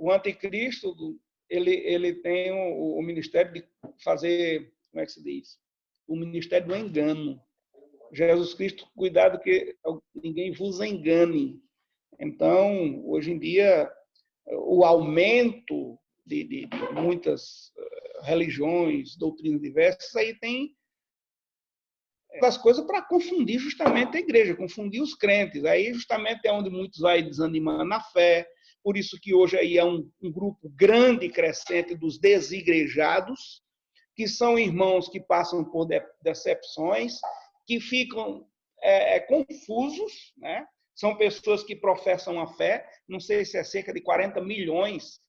anticristo, ele tem o ministério de fazer, como é que se diz? O ministério do engano. Jesus Cristo, cuidado que ninguém vos engane. Então, hoje em dia, o aumento de muitas religiões, doutrinas diversas, aí tem as coisas para confundir justamente a igreja, confundir os crentes. Aí justamente é onde muitos vai desanimando na fé. Por isso que hoje aí é um grupo grande e crescente dos desigrejados, que são irmãos que passam por decepções, que ficam confusos, né? São pessoas que professam a fé, não sei se é cerca de 40 milhões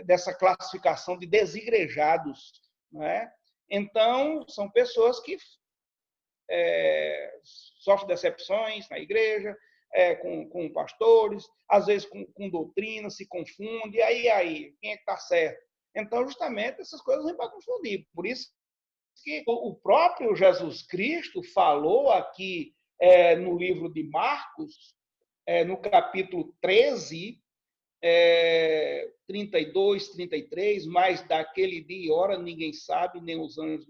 dessa classificação de desigrejados, né? Então, são pessoas que sofrem decepções na igreja, com pastores, às vezes com doutrina, se confunde, aí, quem é que está certo? Então, justamente, essas coisas vêm para confundir. Por isso que o próprio Jesus Cristo falou aqui no livro de Marcos, no capítulo 13, 32, 33, mas daquele dia e hora ninguém sabe, nem os anjos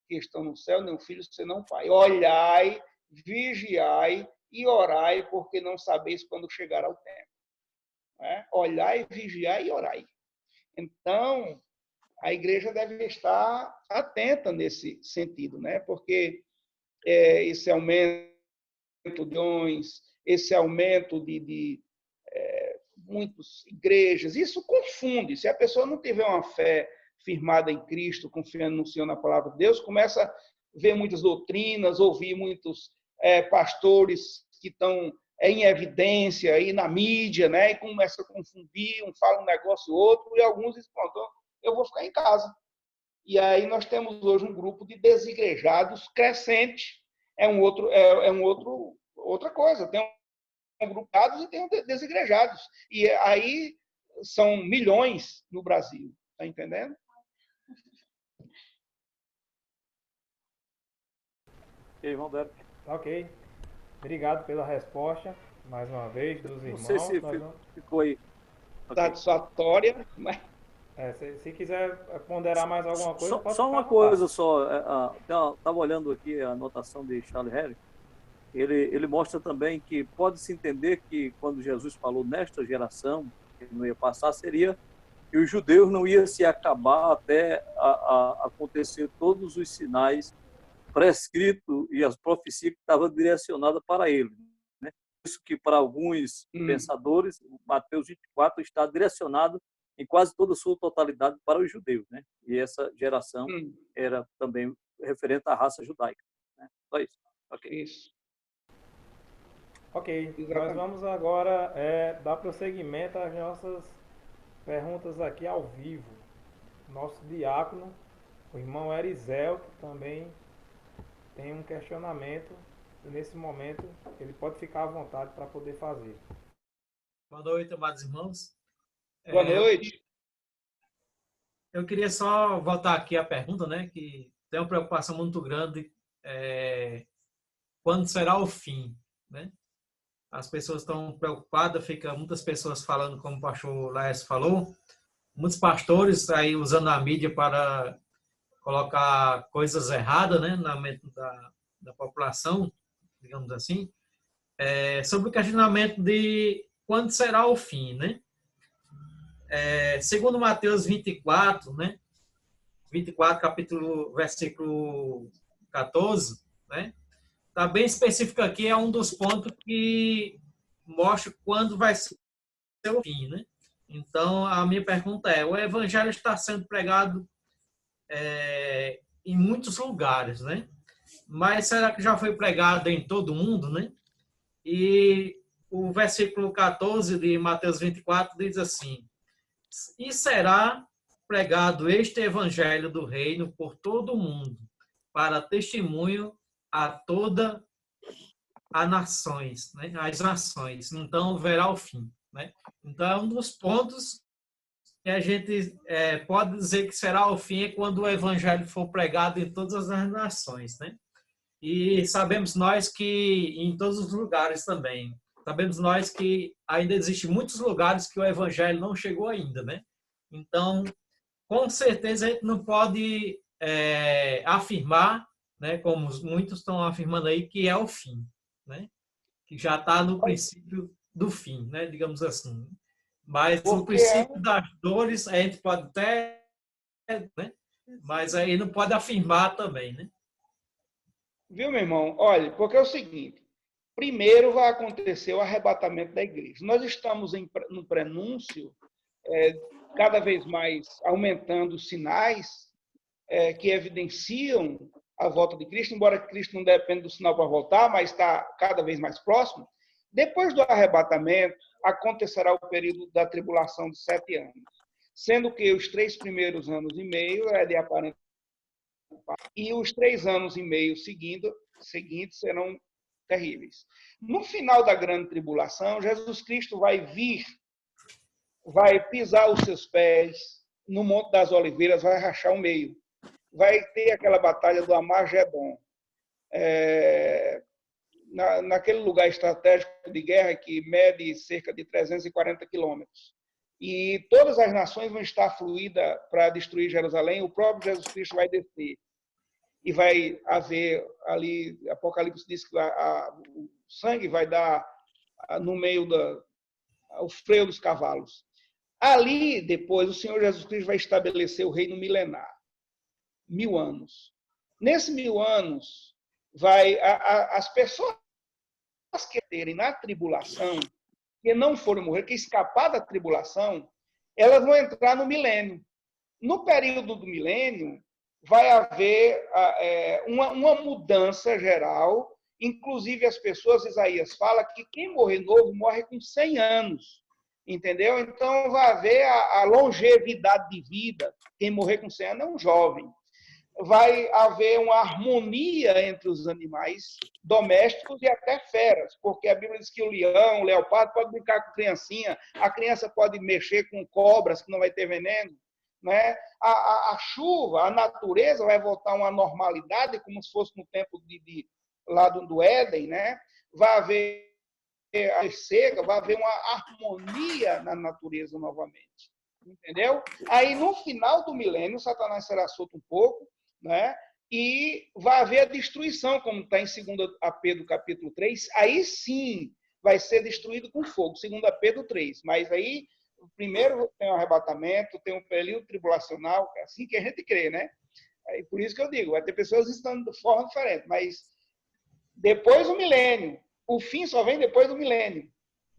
que estão no céu, nem o filho senão o Pai. Olhai, vigiai e orai, porque não sabeis quando chegará o tempo. Olhai, vigiai e orai. Então, a igreja deve estar atenta nesse sentido, né? Porque esse aumento de dons, esse aumento de muitas igrejas, isso confunde. Se a pessoa não tiver uma fé firmada em Cristo, confiando no Senhor, na palavra de Deus, começa a ver muitas doutrinas, ouvir muitos pastores que estão em evidência aí na mídia, né? E começa a confundir, um fala um negócio outro, e alguns dizem, pronto, eu vou ficar em casa. E aí nós temos hoje um grupo de desigrejados crescente. Outra coisa. Tem um grupo de dados e tem um desigrejados. E aí são milhões no Brasil. Está entendendo? Ok, irmão Derek. Ok. Obrigado pela resposta, mais uma vez, dos irmãos. Não sei se ficou aí. Okay. Satisfatória, mas... se quiser ponderar mais alguma coisa, pode só uma coisa só. Estava olhando aqui a anotação de Charles Harry. Ele mostra também que pode-se entender que quando Jesus falou nesta geração, que ele não ia passar, seria que os judeus não iam se acabar até acontecer todos os sinais prescritos e as profecias que estavam direcionadas para ele. Né? Isso que para alguns pensadores, Mateus 24 está direcionado em quase toda a sua totalidade para os judeus. Né? E essa geração era também referente à raça judaica. Né? Só isso. Okay. Isso. Ok, nós vamos agora dar prosseguimento às nossas perguntas aqui ao vivo. Nosso diácono, o irmão Erizel, que também tem um questionamento, e nesse momento ele pode ficar à vontade para poder fazer. Boa noite, amados irmãos. Boa noite. Eu queria só voltar aqui à pergunta, né, que tem uma preocupação muito grande, quando será o fim, né? As pessoas estão preocupadas, fica muitas pessoas falando, como o pastor Laércio falou, muitos pastores aí usando a mídia para colocar coisas erradas, né, na mente da população, digamos assim, sobre o questionamento de quando será o fim, né? Segundo Mateus 24, né, 24, versículo 14, né, está bem específico aqui, é um dos pontos que mostra quando vai ser o fim, né? Então, a minha pergunta o evangelho está sendo pregado em muitos lugares, né? Mas será que já foi pregado em todo mundo, né? E o versículo 14 de Mateus 24 diz assim: e será pregado este evangelho do reino por todo o mundo, para testemunho a toda as nações, né? As nações. Então, verá o fim, né? Então, é um dos pontos que a gente pode dizer que será o fim é quando o evangelho for pregado em todas as nações, né? E sabemos nós que em todos os lugares também. Sabemos nós que ainda existem muitos lugares que o evangelho não chegou ainda, né? Então, com certeza a gente não pode afirmar, né, como muitos estão afirmando aí, que é o fim, né? Que já está no princípio do fim, né? Digamos assim. Mas o princípio das dores a gente pode até, né? Mas aí não pode afirmar também, né? Viu, meu irmão? Olha, porque é o seguinte, primeiro vai acontecer o arrebatamento da igreja. Nós estamos no prenúncio, cada vez mais aumentando os sinais que evidenciam a volta de Cristo, embora Cristo não dependa do sinal para voltar, mas está cada vez mais próximo. Depois do arrebatamento, acontecerá o período da tribulação de 7 anos, sendo que os 3 primeiros anos e meio é de aparente e os 3 anos e meio seguintes serão terríveis. No final da grande tribulação, Jesus Cristo vai vir, vai pisar os seus pés no Monte das Oliveiras, vai rachar o meio. Vai ter aquela batalha do Armagedon. Naquele lugar estratégico de guerra que mede cerca de 340 quilômetros. E todas as nações vão estar fluídas para destruir Jerusalém, o próprio Jesus Cristo vai descer. e vai haver ali, Apocalipse diz que o sangue vai dar no meio o freio dos cavalos. Ali, depois, o Senhor Jesus Cristo vai estabelecer o reino milenar, 1000 anos. Nesses 1000 anos, as pessoas que terem na tribulação, que não forem morrer, que escapar da tribulação, elas vão entrar no milênio. No período do milênio, vai haver uma mudança geral, inclusive as pessoas, Isaías fala que quem morrer novo morre com 100 anos, entendeu? Então vai haver a longevidade de vida, quem morrer com 100 anos é um jovem. Vai haver uma harmonia entre os animais domésticos e até feras, porque a Bíblia diz que o leão, o leopardo pode brincar com a criança pode mexer com cobras que não vai ter veneno, né? A chuva, a natureza vai voltar a uma normalidade, como se fosse no tempo lá do Éden, né? Vai haver a seca, vai haver uma harmonia na natureza novamente, entendeu? Aí, no final do milênio, Satanás será solto um pouco, né? E vai haver a destruição, como está em 2 Pedro capítulo 3, aí sim vai ser destruído com fogo, 2 Pedro 3, mas aí primeiro tem o arrebatamento, tem um período tribulacional, é assim que a gente crê, né? Aí, por isso que eu digo, vai ter pessoas estando de forma diferente, mas depois do milênio, o fim só vem depois do milênio,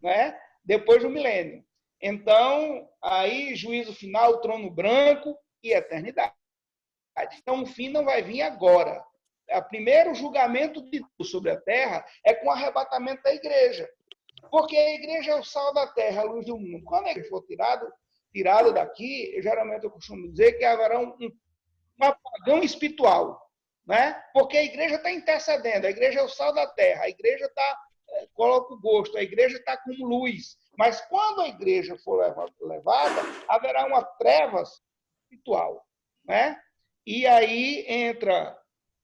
né? Depois do milênio. Então, aí juízo final, trono branco e eternidade. Então, o fim não vai vir agora. O primeiro julgamento de Deus sobre a terra é com o arrebatamento da igreja. Porque a igreja é o sal da terra, a luz do mundo. Quando a igreja for tirado daqui, geralmente eu costumo dizer que haverá um apagão espiritual, né? Porque a igreja está intercedendo, a igreja é o sal da terra, a igreja coloca o gosto, a igreja está com luz. Mas quando a igreja for levada, haverá uma trevas espiritual, né? E aí entra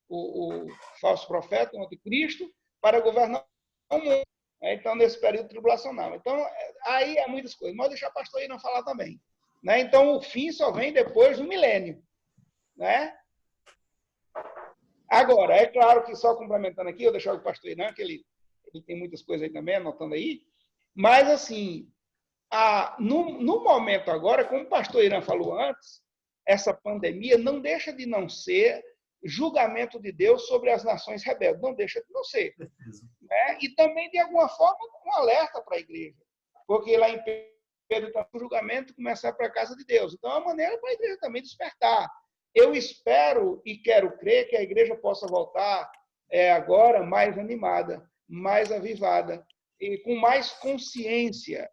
o falso profeta, o anticristo, para governar o mundo. Então, nesse período tribulacional. Então, aí há muitas coisas. Mas deixar a pastor Irã falar também, né? Então, o fim só vem depois do milênio, né? Agora, é claro que só complementando aqui, eu deixar o pastor Irã, que ele tem muitas coisas aí também, anotando aí, mas, assim, no momento agora, como o pastor Irã falou antes, essa pandemia não deixa de não ser julgamento de Deus sobre as nações rebeldes, não deixa de não ser. Né? E também, de alguma forma, um alerta para a igreja, porque lá em Pedro está o julgamento começar para a casa de Deus. Então, é uma maneira para a igreja também despertar. Eu espero e quero crer que a igreja possa voltar agora mais animada, mais avivada, e com mais consciência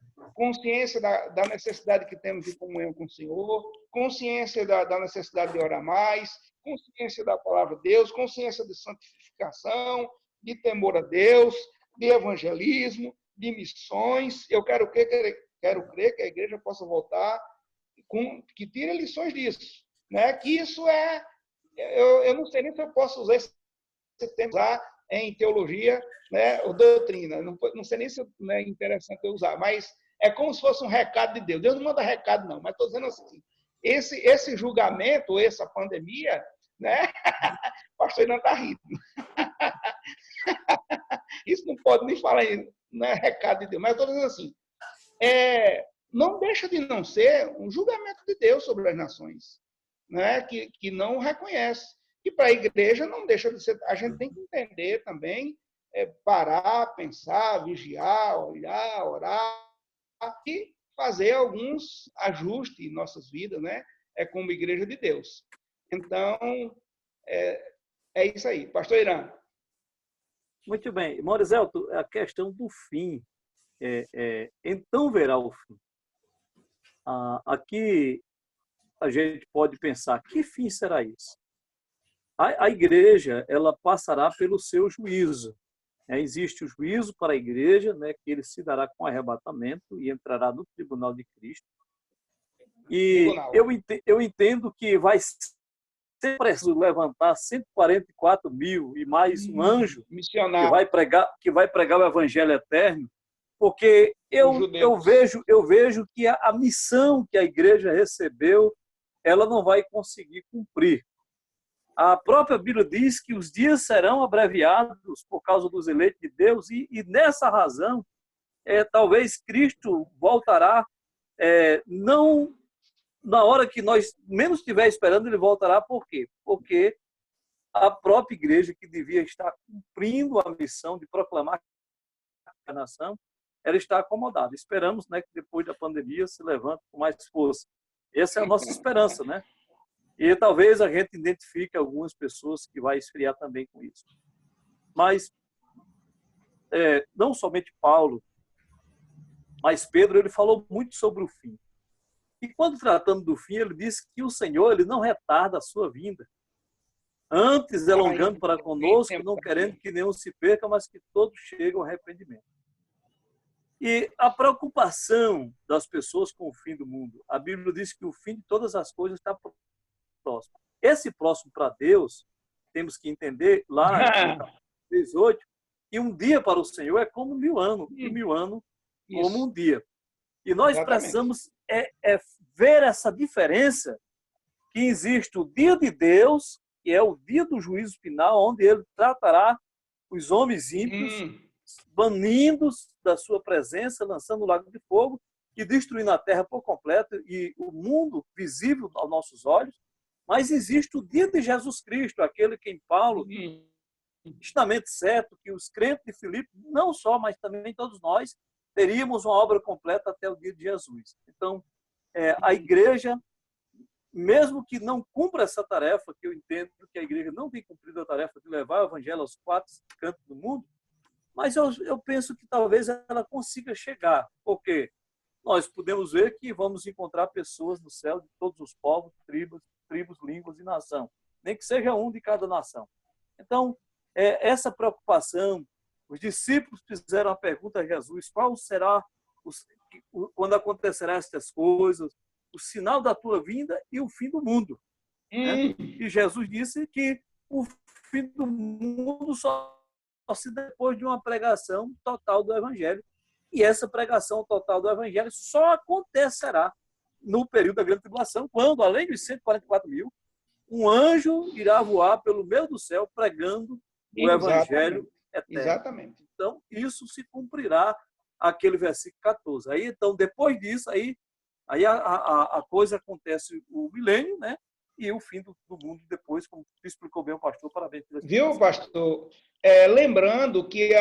da necessidade que temos de comunhão com o Senhor, consciência da necessidade de orar mais, consciência da palavra de Deus, consciência de santificação, de temor a Deus, de evangelismo, de missões. Eu quero crer que a igreja possa voltar, que tire lições disso, né? Que isso eu não sei nem se eu posso usar esse termo em teologia, né, ou doutrina. Não sei nem se é interessante eu usar, mas é como se fosse um recado de Deus. Deus não manda recado, não, mas estou dizendo assim, esse julgamento, essa pandemia, né? O pastor não está rindo. Isso não pode nem falar, não é recado de Deus, mas estou dizendo assim, não deixa de não ser um julgamento de Deus sobre as nações, né? Que não reconhece. E para a igreja não deixa de ser. A gente tem que entender também, parar, pensar, vigiar, olhar, orar e fazer alguns ajustes em nossas vidas, né? Como igreja de Deus. Então, é isso aí. Pastor Irã. Muito bem. Morizelto, a questão do fim. Então verá o fim. Aqui a gente pode pensar, que fim será isso? A igreja, ela passará pelo seu juízo. Existe o juízo para a igreja, né, que ele se dará com arrebatamento e entrará no tribunal de Cristo. E eu entendo que vai ser preciso levantar 144 mil e mais um anjo que vai pregar o evangelho eterno, porque eu vejo que a missão que a igreja recebeu, ela não vai conseguir cumprir. A própria Bíblia diz que os dias serão abreviados por causa dos eleitos de Deus, e nessa razão, talvez Cristo voltará, não na hora que nós menos estiver esperando, ele voltará. Por quê? Porque a própria igreja, que devia estar cumprindo a missão de proclamar a nação, ela está acomodada. Esperamos, né, que depois da pandemia se levante com mais força. Essa é a nossa esperança, né? E talvez a gente identifique algumas pessoas que vai esfriar também com isso. Mas não somente Paulo, mas Pedro, ele falou muito sobre o fim. E quando tratando do fim, ele disse que o Senhor, ele não retarda a sua vinda. Antes, alongando para conosco, não querendo que nenhum se perca, mas que todos cheguem ao arrependimento. E a preocupação das pessoas com o fim do mundo. A Bíblia diz que o fim de todas as coisas está próximo. Esse próximo para Deus, temos que entender lá no 18, que um dia para o Senhor é como 1000 anos, e 1000 anos como um dia. E nós precisamos ver essa diferença, que existe o dia de Deus, que é o dia do juízo final, onde ele tratará os homens ímpios, banindo-os da sua presença, lançando o lago de fogo e destruindo a terra por completo e o mundo visível aos nossos olhos. Mas existe o dia de Jesus Cristo, aquele que em Paulo, justamente certo, que os crentes de Filipe, não só, mas também todos nós, teríamos uma obra completa até o dia de Jesus. Então, a igreja, mesmo que não cumpra essa tarefa, que eu entendo que a igreja não tem cumprido a tarefa de levar o evangelho aos 4 cantos do mundo, mas eu penso que talvez ela consiga chegar, porque nós podemos ver que vamos encontrar pessoas no céu de todos os povos, tribos, línguas e nação, nem que seja um de cada nação. Então, essa preocupação, os discípulos fizeram a pergunta a Jesus: qual será, quando acontecerão estas coisas, o sinal da tua vinda e o fim do mundo? Né? E Jesus disse que o fim do mundo só se depois de uma pregação total do Evangelho. E essa pregação total do Evangelho só acontecerá no período da grande tribulação, quando, além dos 144.000, um anjo irá voar pelo meio do céu pregando o Evangelho eterno. Exatamente. Então, isso se cumprirá, aquele versículo 14. Aí, então, depois disso, aí a coisa acontece, o milênio, né? E o fim do mundo depois, como explicou bem o pastor. Parabéns. Viu, pastor? Lembrando que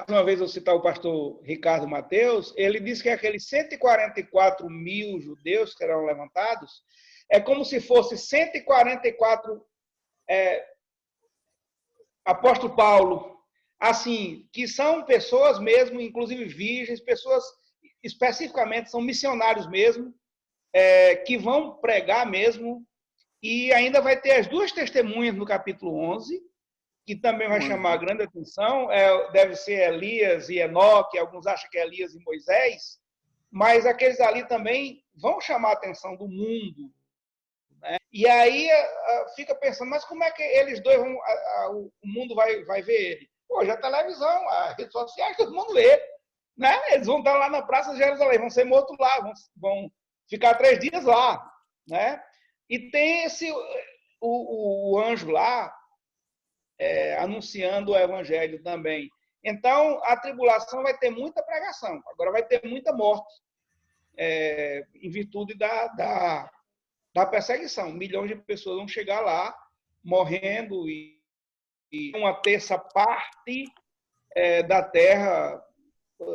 uma vez eu citar o pastor Ricardo Mateus, ele disse que aqueles 144.000 judeus que serão levantados é como se fosse 144 apóstolo Paulo, assim, que são pessoas mesmo, inclusive virgens, pessoas especificamente, são missionários mesmo, que vão pregar mesmo, e ainda vai ter as 2 testemunhas no capítulo 11, que também vai chamar grande atenção, deve ser Elias e Enoque, alguns acham que é Elias e Moisés, mas aqueles ali também vão chamar a atenção do mundo, né? E aí fica pensando, mas como é que eles dois vão, o mundo vai ver ele? Hoje a televisão, as redes sociais, todo mundo vê, né? Eles vão estar lá na Praça de Jerusalém, vão ser mortos lá, vão ficar 3 dias lá, né? E tem o anjo lá anunciando o evangelho também. Então, a tribulação vai ter muita pregação, agora vai ter muita morte, em virtude da perseguição. Milhões de pessoas vão chegar lá morrendo e uma terça parte da terra,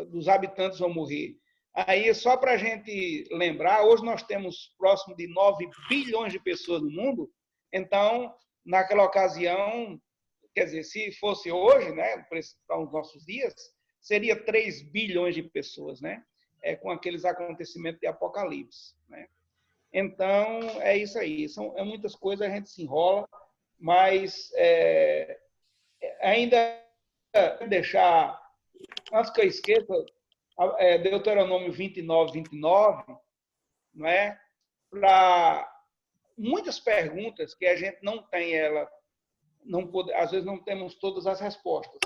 dos habitantes vão morrer. Aí, só para a gente lembrar, hoje nós temos próximo de 9 bilhões de pessoas no mundo, então, naquela ocasião, quer dizer, se fosse hoje, né, para os nossos dias, seria 3 bilhões de pessoas, né, com aqueles acontecimentos de Apocalipse, né. Então, é isso aí. São muitas coisas, a gente se enrola, mas ainda deixar, antes que eu esqueça, Deuteronômio 29, não é? Para muitas perguntas que a gente não tem às vezes não temos todas as respostas.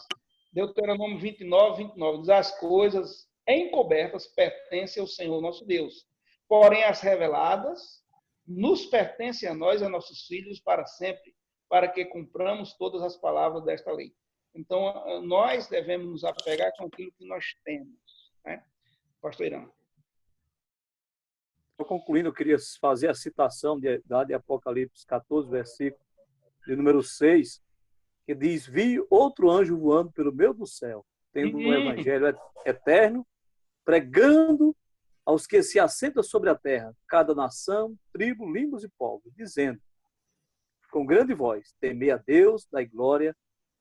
Deuteronômio 29 diz: as coisas encobertas pertencem ao Senhor nosso Deus, porém as reveladas nos pertence a nós e a nossos filhos para sempre, para que cumpramos todas as palavras desta lei. Então, nós devemos nos apegar com aquilo que nós temos, né? Pastor Irã. Concluindo, eu queria fazer a citação de Apocalipse 14, versículo de número 6, que diz: vi outro anjo voando pelo meio do céu, tendo um evangelho eterno, pregando aos que se assentam sobre a terra, cada nação, tribo, línguas e povos, dizendo com grande voz: temei a Deus, dai glória,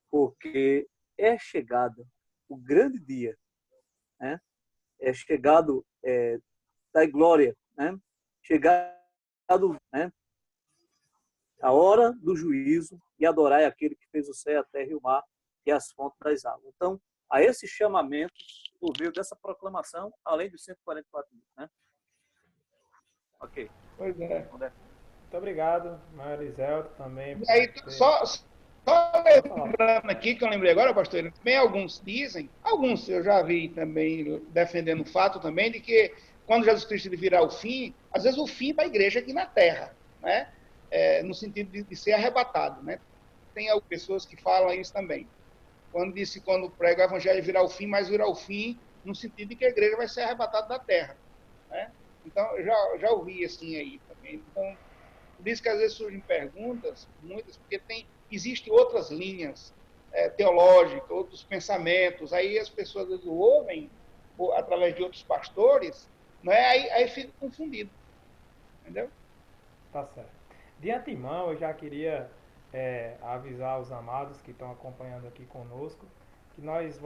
porque é chegado o grande dia, né? É chegado, dai glória, né? Chegado, né? A hora do juízo, e adorai aquele que fez o céu, a terra e o mar e as fontes das águas. Então, a esse chamamento, por meio dessa proclamação, além dos 144 mil, né? Ok. Pois é. Muito obrigado, Marizelto, também. E aí, só lembrando aqui, que eu lembrei agora, pastor, também alguns dizem, alguns eu já vi também defendendo o fato também, de que quando Jesus Cristo virar o fim, às vezes o fim para a igreja aqui na terra, né? No sentido de ser arrebatado, né? Tem algumas pessoas que falam isso também. Quando prega o evangelho virar o fim, mas virar o fim no sentido de que a igreja vai ser arrebatada da terra, né? Então, eu já ouvi assim aí também. Então, por isso que às vezes surgem perguntas, muitas, porque existem outras linhas teológicas, outros pensamentos, aí as pessoas às vezes ouvem através de outros pastores, não é? Aí fica confundido, entendeu? Tá certo. De antemão, eu já queria avisar os amados que estão acompanhando aqui conosco, que nós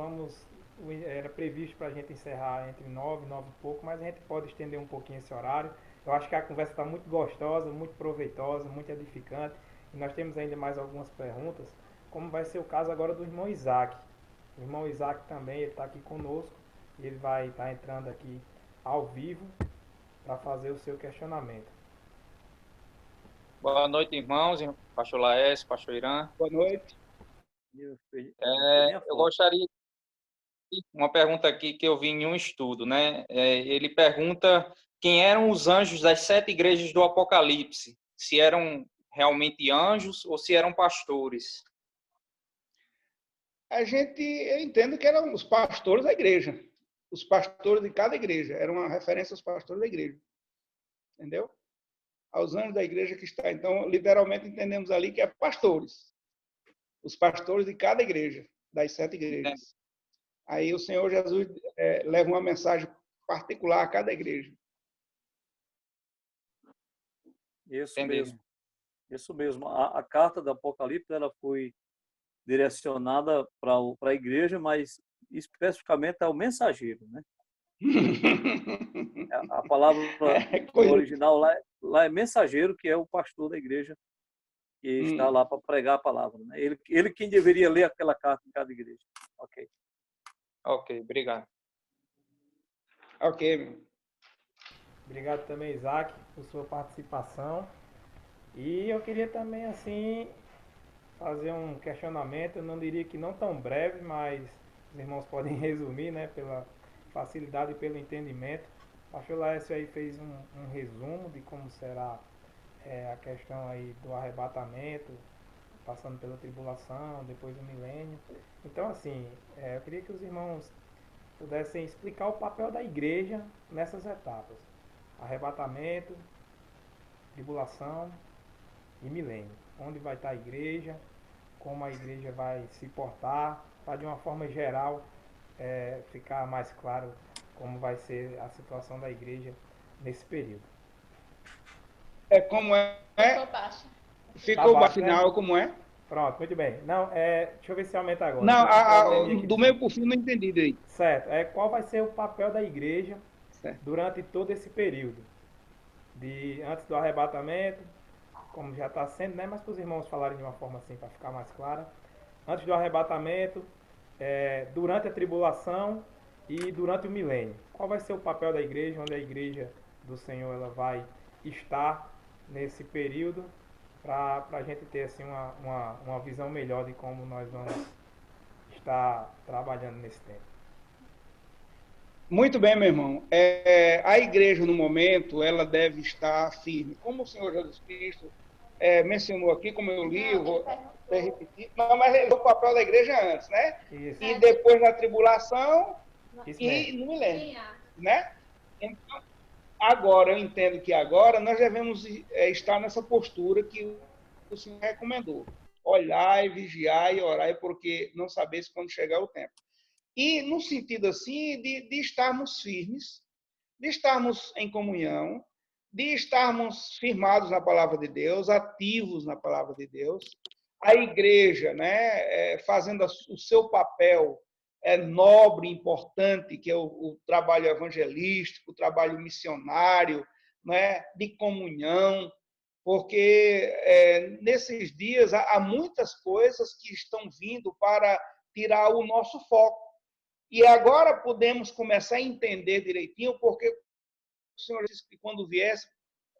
era previsto para a gente encerrar entre 9 e 9 e pouco, mas a gente pode estender um pouquinho esse horário. Eu acho que a conversa está muito gostosa, muito proveitosa, muito edificante, e nós temos ainda mais algumas perguntas, como vai ser o caso agora do irmão Isaac. O irmão Isaac também está aqui conosco, e ele vai estar entrando aqui ao vivo para fazer o seu questionamento. Boa noite, irmãos, pastor Laércio, pastor Irã. Boa noite. Eu gostaria de uma pergunta aqui que eu vi em um estudo, né? Ele pergunta quem eram os anjos das 7 igrejas do Apocalipse, se eram realmente anjos ou se eram pastores. Eu entendo que eram os pastores da igreja, os pastores de cada igreja, era uma referência aos pastores da igreja, entendeu? Aos anjos da igreja que está. Então, literalmente entendemos ali que é pastores, os pastores de cada igreja, das 7 igrejas. Aí o Senhor Jesus leva uma mensagem particular a cada igreja. Isso mesmo. A carta do Apocalipse ela foi direcionada para a igreja, mas especificamente ao mensageiro, né? A palavra original lá é mensageiro, que é o pastor da igreja que está lá para pregar a palavra, né? Ele quem deveria ler aquela carta em cada igreja. Ok, obrigado. Ok. Obrigado também, Isaac, por sua participação. E eu queria também, assim, fazer um questionamento, eu não diria que não tão breve, mas os irmãos podem resumir, né, pela facilidade e pelo entendimento. O pastor Laércio aí fez um resumo de como será a questão aí do arrebatamento, passando pela tribulação, depois do milênio. Então, assim, eu queria que os irmãos pudessem explicar o papel da igreja nessas etapas: arrebatamento, tribulação e milênio. Onde vai estar a igreja, como a igreja vai se portar, para de uma forma geral ficar mais claro como vai ser a situação da igreja nesse período. Como é? Ficou Tá baixo, final, né? Como é? Pronto, muito bem. Não, deixa eu ver se aumenta agora. Não, do meio para o fim não entendi daí. Certo. Qual vai ser o papel da igreja durante todo esse período? Antes do arrebatamento, como já está sendo, né? Mas para os irmãos falarem de uma forma assim, para ficar mais clara. Antes do arrebatamento, durante a tribulação e durante o milênio. Qual vai ser o papel da igreja, onde a igreja do Senhor ela vai estar nesse período, para a gente ter assim, uma visão melhor de como nós vamos estar trabalhando nesse tempo. Muito bem, meu irmão. A igreja, no momento, ela deve estar firme. Como o Senhor Jesus Cristo mencionou aqui, como eu li, eu vou repetir. Não, mas ele o papel da igreja antes, né? Isso. E depois na tribulação Isso e mesmo. no milênio, né? Então, agora, eu entendo que agora nós devemos estar nessa postura que o Senhor recomendou. Olhar e vigiar e orar, porque não sabeis quando chegar o tempo. E no sentido assim de estarmos firmes, de estarmos em comunhão, de estarmos firmados na palavra de Deus, ativos na palavra de Deus, a igreja, né, fazendo o seu papel nobre, importante, que é o trabalho evangelístico, o trabalho missionário, né, de comunhão, porque nesses dias há muitas coisas que estão vindo para tirar o nosso foco. E agora podemos começar a entender direitinho porque o Senhor disse que quando viesse,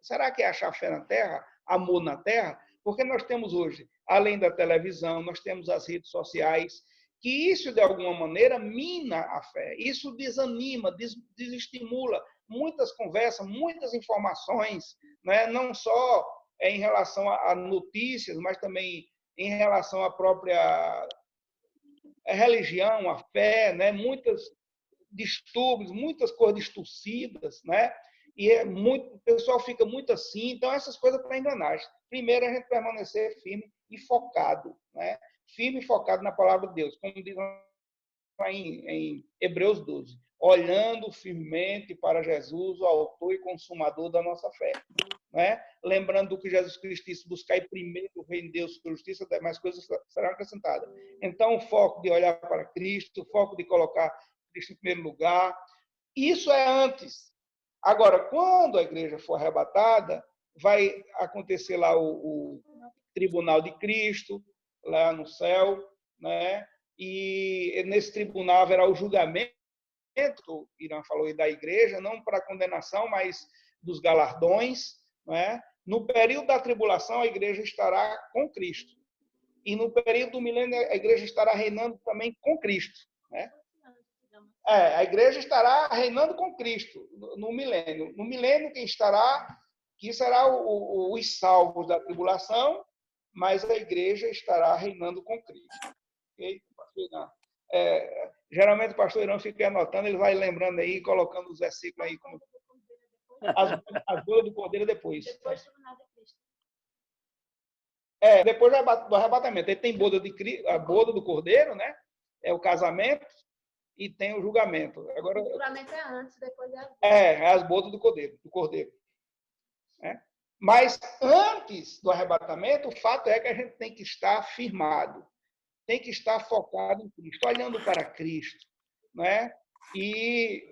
será que é achar fé na terra, amor na terra? Porque nós temos hoje, além da televisão, nós temos as redes sociais, que isso, de alguma maneira, mina a fé. Isso desanima, desestimula muitas conversas, muitas informações, né? Não só em relação a notícias, mas também em relação à própria religião, a fé, né? Muitos distúrbios, muitas coisas distorcidas, né? E o pessoal fica muito assim. Então, essas coisas para enganar. Primeiro, a gente permanecer firme e focado, né? Firme e focado na palavra de Deus, como diz em Hebreus 12, olhando firmemente para Jesus, o autor e consumador da nossa fé. Né? Lembrando do que Jesus Cristo disse, buscar primeiro o reino de Deus, sua justiça, demais coisas serão acrescentadas. Então, o foco de olhar para Cristo, o foco de colocar Cristo em primeiro lugar, isso é antes. Agora, quando a igreja for arrebatada, vai acontecer lá o tribunal de Cristo, lá no céu, né? E nesse tribunal haverá o julgamento, o Irã falou aí da igreja, não para condenação, mas dos galardões, né? No período da tribulação, a igreja estará com Cristo. E no período do milênio, a igreja estará reinando também com Cristo, né? A igreja estará reinando com Cristo no milênio. No milênio, quem estará, que será os salvos da tribulação, mas a igreja estará reinando com Cristo. Okay? Geralmente o pastor Irã fica anotando, ele vai lembrando aí, colocando os versículos aí, como as bodas do cordeiro depois. Depois depois do arrebatamento. Ele tem a boda do cordeiro, né? É o casamento, e tem o julgamento. Agora, o julgamento é antes, depois é as bodas do cordeiro. Né? Mas antes do arrebatamento, o fato é que a gente tem que estar firmado, tem que estar focado em Cristo, olhando para Cristo, né? E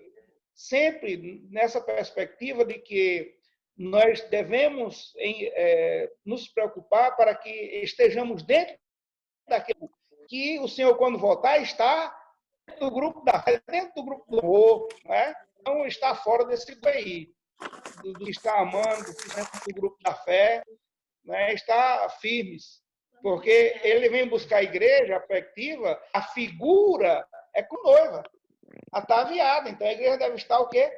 sempre nessa perspectiva de que nós devemos nos preocupar para que estejamos dentro daquilo que o Senhor, quando voltar, está dentro do grupo da fé, dentro do grupo do amor, né? Não está fora desse grupo aí, do que está amando, dentro do grupo da fé, né? Está firmes, porque ele vem buscar a igreja afetiva, a figura é com noiva, ataviada, então a igreja deve estar o quê?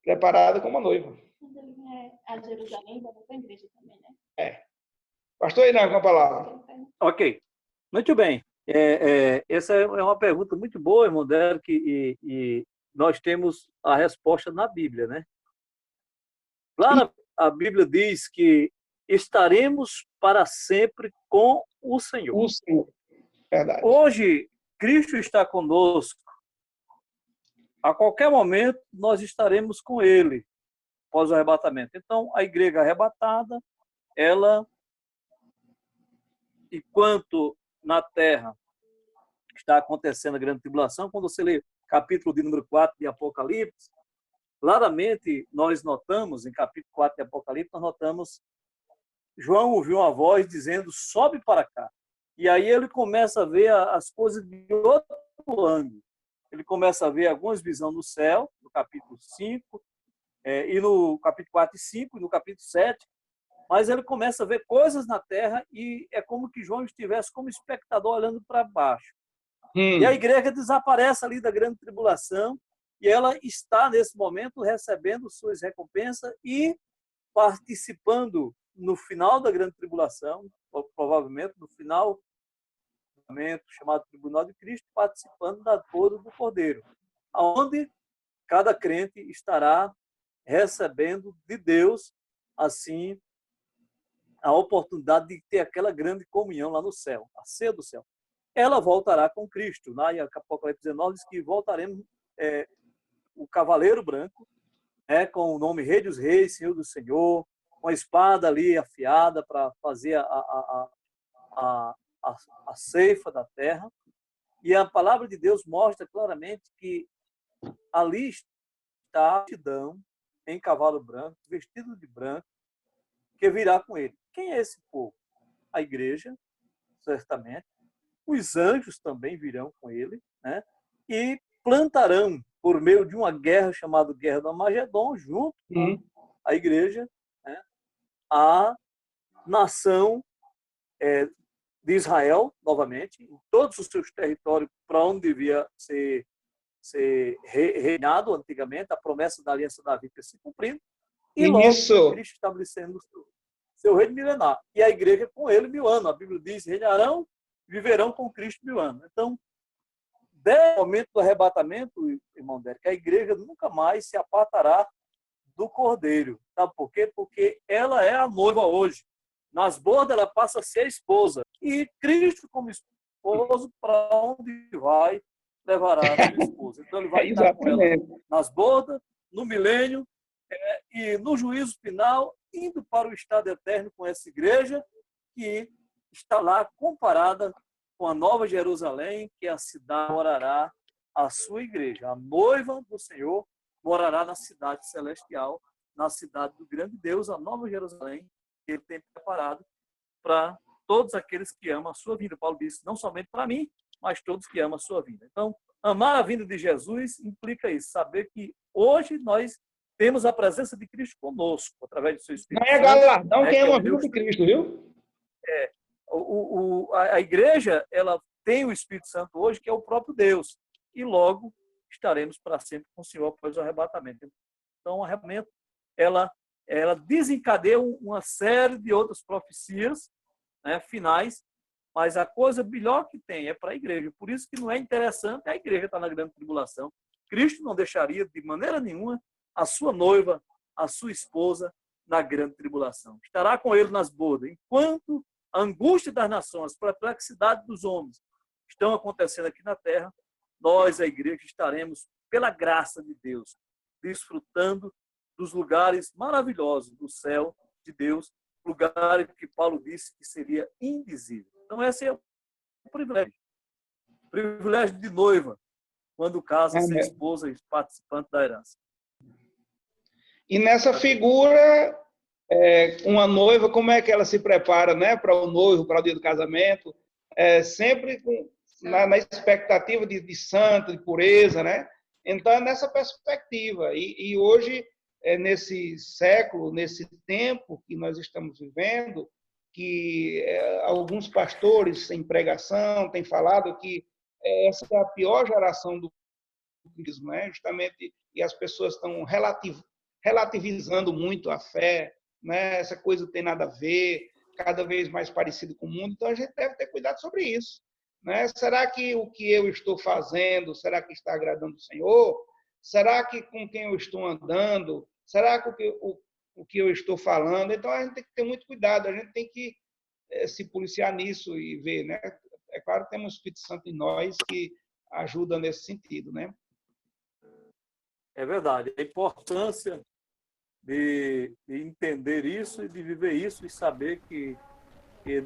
Preparada como noiva. Quando ele vem a Jerusalém, vai para a igreja também, né? Pastor Irã, com a palavra. Ok, muito bem. Essa é uma pergunta muito boa, irmão Derek, e nós temos a resposta na Bíblia, né? Lá a Bíblia diz que estaremos para sempre com o Senhor. O Senhor, verdade. Hoje, Cristo está conosco. A qualquer momento, nós estaremos com Ele, após o arrebatamento. Então, a igreja arrebatada, ela, enquanto na terra está acontecendo a grande tribulação, quando você lê capítulo de número 4 de Apocalipse, claramente nós notamos, em capítulo 4 de Apocalipse, nós notamos João ouviu uma voz dizendo, sobe para cá. E aí ele começa a ver as coisas de outro ângulo. Ele começa a ver algumas visões no céu, no capítulo 5, e no capítulo 4 e 5, e no capítulo 7, mas ele começa a ver coisas na terra e é como que João estivesse como espectador olhando para baixo. E a igreja desaparece ali da grande tribulação e ela está, nesse momento, recebendo suas recompensas e participando no final da grande tribulação, provavelmente no final do momento chamado Tribunal de Cristo, participando da boda do Cordeiro, onde cada crente estará recebendo de Deus, assim, a oportunidade de ter aquela grande comunhão lá no céu, a ceia do céu. Ela voltará com Cristo. Lá em Apocalipse 19 diz que voltaremos o cavaleiro branco, com o nome Rei dos Reis, Senhor do Senhor, com a espada ali afiada para fazer a ceifa da terra. E a palavra de Deus mostra claramente que ali está a multidão em cavalo branco, vestido de branco, que virá com ele. Quem é esse povo? A igreja, certamente. Os anjos também virão com ele, né? E plantarão, por meio de uma guerra chamada Guerra do Armagedon, junto com a igreja, né, a nação de Israel, novamente, em todos os seus territórios para onde devia ser reinado antigamente, a promessa da aliança da vida se cumprindo, e logo Cristo estabelecendo seu reino milenar. E a igreja com ele 1000 anos. A Bíblia diz, reinarão, viverão com Cristo 1000 anos. Então, desde o momento do arrebatamento, irmão Derek, a igreja nunca mais se apartará do Cordeiro. Sabe por quê? Porque ela é a noiva hoje. Nas bodas, ela passa a ser a esposa. E Cristo, como esposo, para onde vai, levará a sua esposa. Então, ele vai estar com ela nas bodas, no milênio, e no juízo final, indo para o estado eterno com essa igreja, que está lá comparada com a Nova Jerusalém, que a cidade morará a sua igreja. A noiva do Senhor morará na cidade celestial, na cidade do grande Deus, a Nova Jerusalém, que ele tem preparado para todos aqueles que amam a sua vida. Paulo disse, não somente para mim, mas todos que amam a sua vida. Então, amar a vinda de Jesus implica isso, saber que hoje nós temos a presença de Cristo conosco, através do seu Espírito Santo. Não é galardão quem ama a vinda de Cristo, viu? A igreja, ela tem o Espírito Santo hoje, que é o próprio Deus. E logo estaremos para sempre com o Senhor após o arrebatamento. Então, o arrebatamento, ela desencadeia uma série de outras profecias, né, finais, mas a coisa melhor que tem é para a igreja. Por isso que não é interessante a igreja estar na grande tribulação. Cristo não deixaria de maneira nenhuma a sua noiva, a sua esposa, na grande tribulação. Estará com ele nas bodas. Enquanto a angústia das nações, a perplexidade dos homens estão acontecendo aqui na terra, nós, a igreja, estaremos, pela graça de Deus, desfrutando dos lugares maravilhosos do céu de Deus, lugares que Paulo disse que seria indizível. Então, esse é o privilégio. O privilégio de noiva, quando casa sem esposa e participante da herança. E nessa figura, uma noiva, como é que ela se prepara, né, para o noivo, para o dia do casamento? Sempre na expectativa de santo, de pureza, né? Então, é nessa perspectiva. E hoje, nesse século, nesse tempo que nós estamos vivendo, que alguns pastores em pregação têm falado que essa é a pior geração do cristianismo, né? Justamente, e as pessoas estão relativizando muito a fé, né? Essa coisa não tem nada a ver, cada vez mais parecido com o mundo, então a gente deve ter cuidado sobre isso, né? Será que o que eu estou fazendo, será que está agradando o Senhor? Será que com quem eu estou andando, será que o que eu estou falando? Então a gente tem que ter muito cuidado, a gente tem que se policiar nisso e ver, né? É claro que temos o Espírito Santo em nós que ajuda nesse sentido, né? É verdade. A importância de entender isso e de viver isso e saber que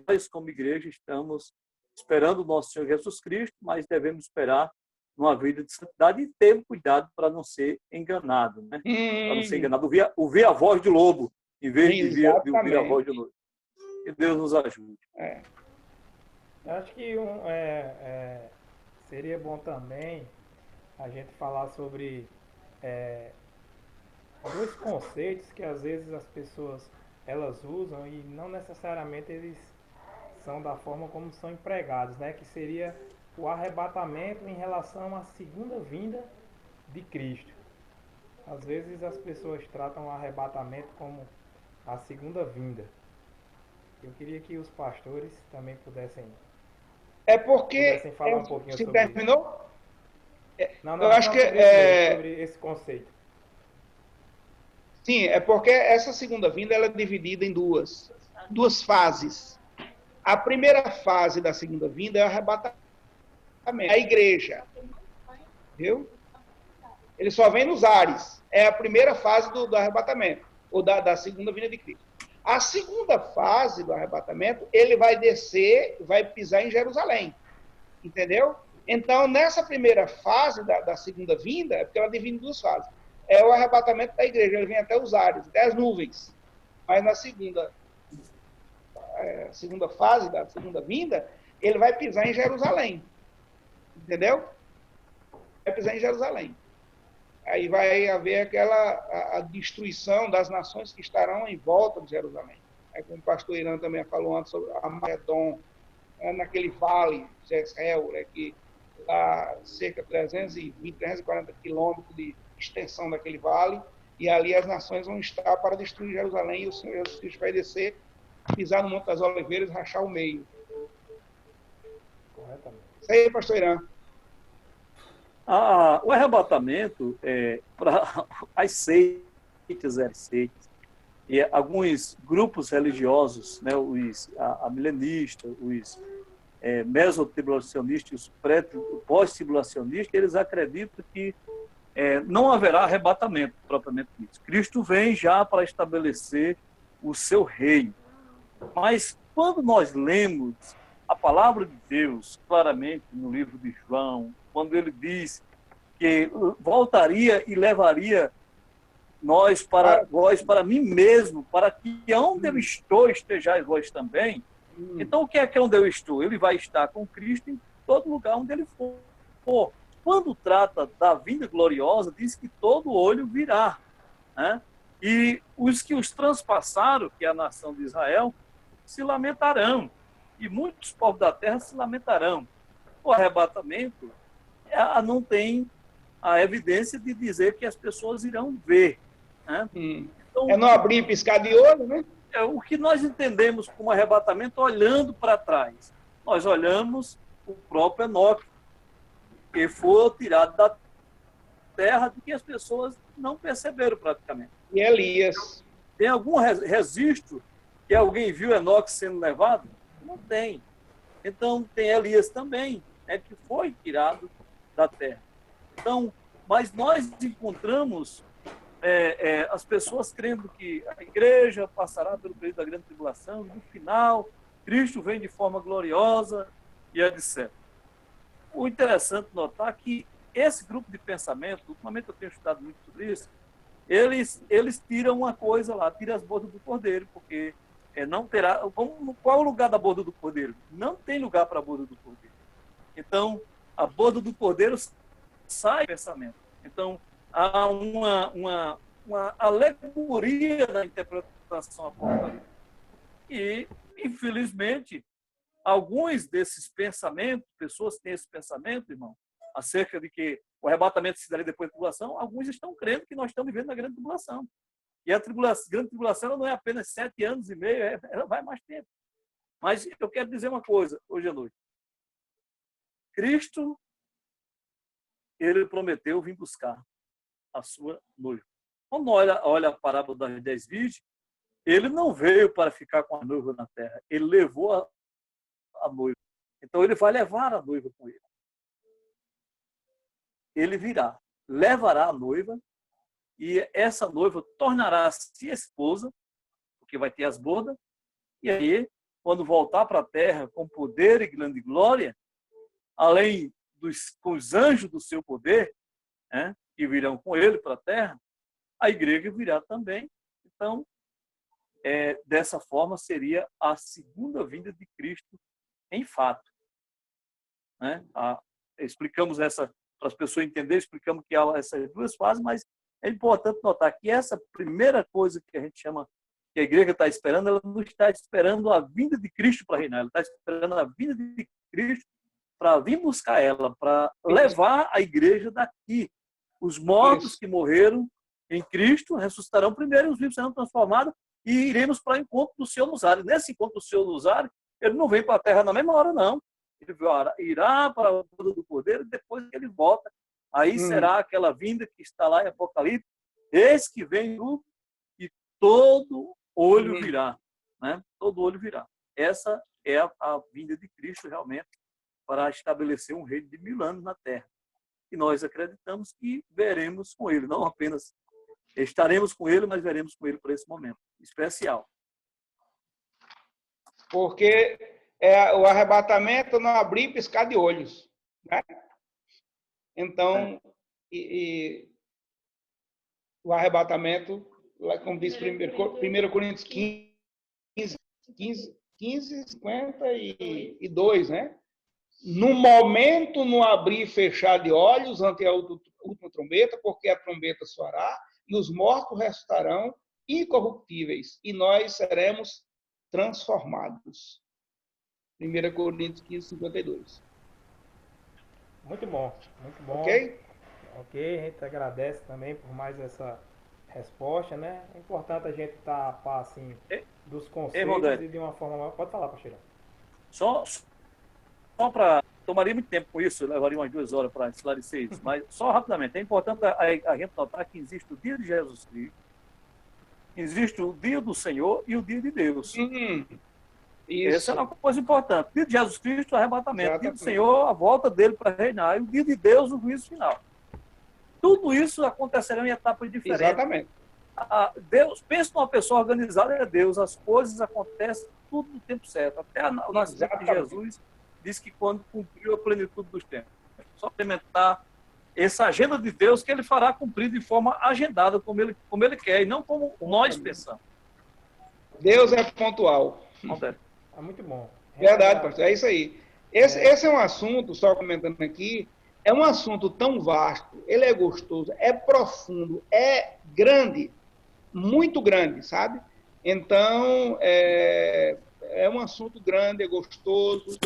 nós, como igreja, estamos esperando o nosso Senhor Jesus Cristo, mas devemos esperar uma vida de santidade e ter cuidado para não ser enganado, né? Para não ser enganado. Ouvir a voz de lobo em vez de ouvir a voz de lobo. Que Deus nos ajude. Eu acho que seria bom também a gente falar sobre dois conceitos que às vezes as pessoas elas usam e não necessariamente eles são da forma como são empregados, né? Que seria o arrebatamento em relação à segunda vinda de Cristo. Às vezes as pessoas tratam o arrebatamento como a segunda vinda. Eu queria que os pastores também pudessem falar um pouquinho se sobre isso. terminou? Não, Eu acho que sobre esse conceito. Sim, é porque essa segunda vinda ela é dividida em duas fases. A primeira fase da segunda vinda é o arrebatamento, a igreja. Viu? Ele só vem nos ares. É a primeira fase do arrebatamento, ou da segunda vinda de Cristo. A segunda fase do arrebatamento, ele vai descer, vai pisar em Jerusalém. Entendeu? Então, nessa primeira fase da segunda vinda, é porque ela divide em duas fases. É o arrebatamento da igreja, ele vem até os ares, até as nuvens. Mas na segunda fase da segunda vinda, ele vai pisar em Jerusalém. Entendeu? Vai pisar em Jerusalém. Aí vai haver a destruição das nações que estarão em volta de Jerusalém. É como o pastor Irã também falou antes sobre Armagedon, naquele vale de Jezreel, que dá cerca de 320, 340 quilômetros de extensão daquele vale, e ali as nações vão estar para destruir Jerusalém, e o Senhor Jesus Cristo vai descer, pisar no Monte das Oliveiras e rachar o meio. Corretamente. Isso aí, pastor Irã. O arrebatamento para as seitas, e alguns grupos religiosos, né, os milenistas, os mesotribulacionistas, os pós-tribulacionistas, eles acreditam que não haverá arrebatamento propriamente dito. Cristo vem já para estabelecer o seu reino. Mas quando nós lemos a palavra de Deus claramente no livro de João, quando ele diz que voltaria e levaria vós para mim mesmo, para que onde eu estou estejais vós também. Então, o que é onde eu estou? Ele vai estar com Cristo em todo lugar onde ele for. Quando trata da vinda gloriosa, diz que todo olho virá, né? E os que os transpassaram, que é a nação de Israel, se lamentarão. E muitos povos da terra se lamentarão. O arrebatamento não tem a evidência de dizer que as pessoas irão ver, né? Então, não abrir e piscar de olho, né? O que nós entendemos como arrebatamento olhando para trás. Nós olhamos o próprio Enoque, que foi tirado da terra de que as pessoas não perceberam praticamente. E Elias. Tem algum registro que alguém viu Enoque sendo levado? Não tem. Então, tem Elias também, que foi tirado da terra. Então, mas nós encontramos as pessoas crendo que a igreja passará pelo período da grande tribulação, e no final, Cristo vem de forma gloriosa e etc. O interessante notar que esse grupo de pensamento, ultimamente eu tenho estudado muito sobre isso, eles tiram uma coisa lá, tiram as bodas do cordeiro, porque não terá... Qual é o lugar da boda do cordeiro? Não tem lugar para a boda do cordeiro. Então, a boda do cordeiro sai do pensamento. Então, há uma alegoria na interpretação apocalíptica. E, infelizmente, alguns desses pensamentos, pessoas que têm esse pensamento, irmão, acerca de que o arrebatamento se daria depois da tribulação, alguns estão crendo que nós estamos vivendo na grande tribulação. E a grande tribulação ela não é apenas 7 anos e meio, ela vai mais tempo. Mas eu quero dizer uma coisa, hoje à noite. Cristo, ele prometeu vir buscar a sua noiva. Quando olha a parábola das 10 virgens, ele não veio para ficar com a noiva na terra, ele levou a noiva. Então ele vai levar a noiva com ele. Ele virá, levará a noiva, e essa noiva tornará-se esposa, porque vai ter as bodas, e aí, quando voltar para a terra com poder e grande glória, além com os anjos do seu poder, né, que virão com ele para a terra, a igreja virá também. Então, dessa forma, seria a segunda vinda de Cristo em fato. Né? Explicamos essa, para as pessoas entenderem, explicamos que há essas duas fases, mas é importante notar que essa primeira coisa que a gente chama, que a igreja está esperando, ela não está esperando a vinda de Cristo para reinar, ela está esperando a vinda de Cristo para vir buscar ela, para levar a igreja daqui. Os mortos que morreram em Cristo ressuscitarão primeiro, e os vivos serão transformados, e iremos para o encontro do Senhor nos ares. Nesse encontro do Senhor nos ares, ele não vem para a terra na mesma hora, não. Ele irá para o mundo do Cordeiro, e depois ele volta. Aí será aquela vinda que está lá em Apocalipse, eis que vem e todo olho virá. Né? Todo olho virá. Essa é a vinda de Cristo, realmente, para estabelecer um reino de 1000 anos na terra. E nós acreditamos que veremos com ele, não apenas estaremos com ele, mas veremos com ele por esse momento especial. Porque o arrebatamento não abrir e piscar de olhos. Né? Então, o arrebatamento, como diz 1 Coríntios 15, 52, né? No momento, no abrir e fechar de olhos, ante a última trombeta, porque a trombeta soará, e os mortos restarão incorruptíveis, e nós seremos transformados. 1 Coríntios 15, 52. Muito bom, muito bom. Ok? Ok, a gente agradece também por mais essa resposta, né? É importante a gente estar a par, assim, dos conceitos e de uma forma maior. Pode falar, pastor. Só para... Tomaria muito tempo com isso, levaria umas 2 horas para esclarecer isso, mas só rapidamente. É importante a gente notar que existe o dia de Jesus Cristo, existe o dia do Senhor e o dia de Deus. Isso. Essa é uma coisa importante. O dia de Jesus Cristo, o arrebatamento. O dia do Senhor, a volta dele para reinar. E o dia de Deus, o juízo final. Tudo isso acontecerá em etapas diferentes. Exatamente. Deus, pensa numa pessoa organizada, é Deus. As coisas acontecem tudo no tempo certo. Até o nascimento de Jesus diz que quando cumpriu a plenitude dos tempos. Só implementar essa agenda de Deus que ele fará cumprir de forma agendada, como ele quer, e não como nós pensamos. Deus é pontual. É muito bom. Verdade, pastor. É isso aí. Esse é um assunto, só comentando aqui, é um assunto tão vasto, ele é gostoso, é profundo, é grande, muito grande, sabe? Então, é um assunto grande, é gostoso,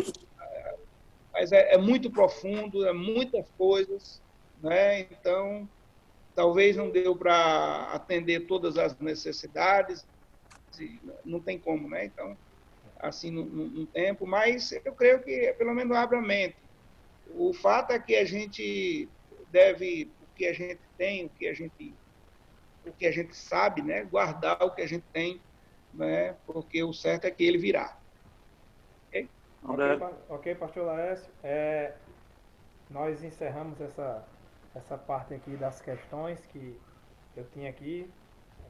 mas é muito profundo, é muitas coisas, né? Então, talvez não deu para atender todas as necessidades, não tem como, né? Então, assim, num tempo, mas eu creio que pelo menos abre a mente. O fato é que a gente deve, o que a gente tem, o que a gente sabe, né? Guardar o que a gente tem, né? Porque o certo é que ele virá. Ok, pastor Laércio. Nós encerramos essa parte aqui das questões que eu tinha aqui.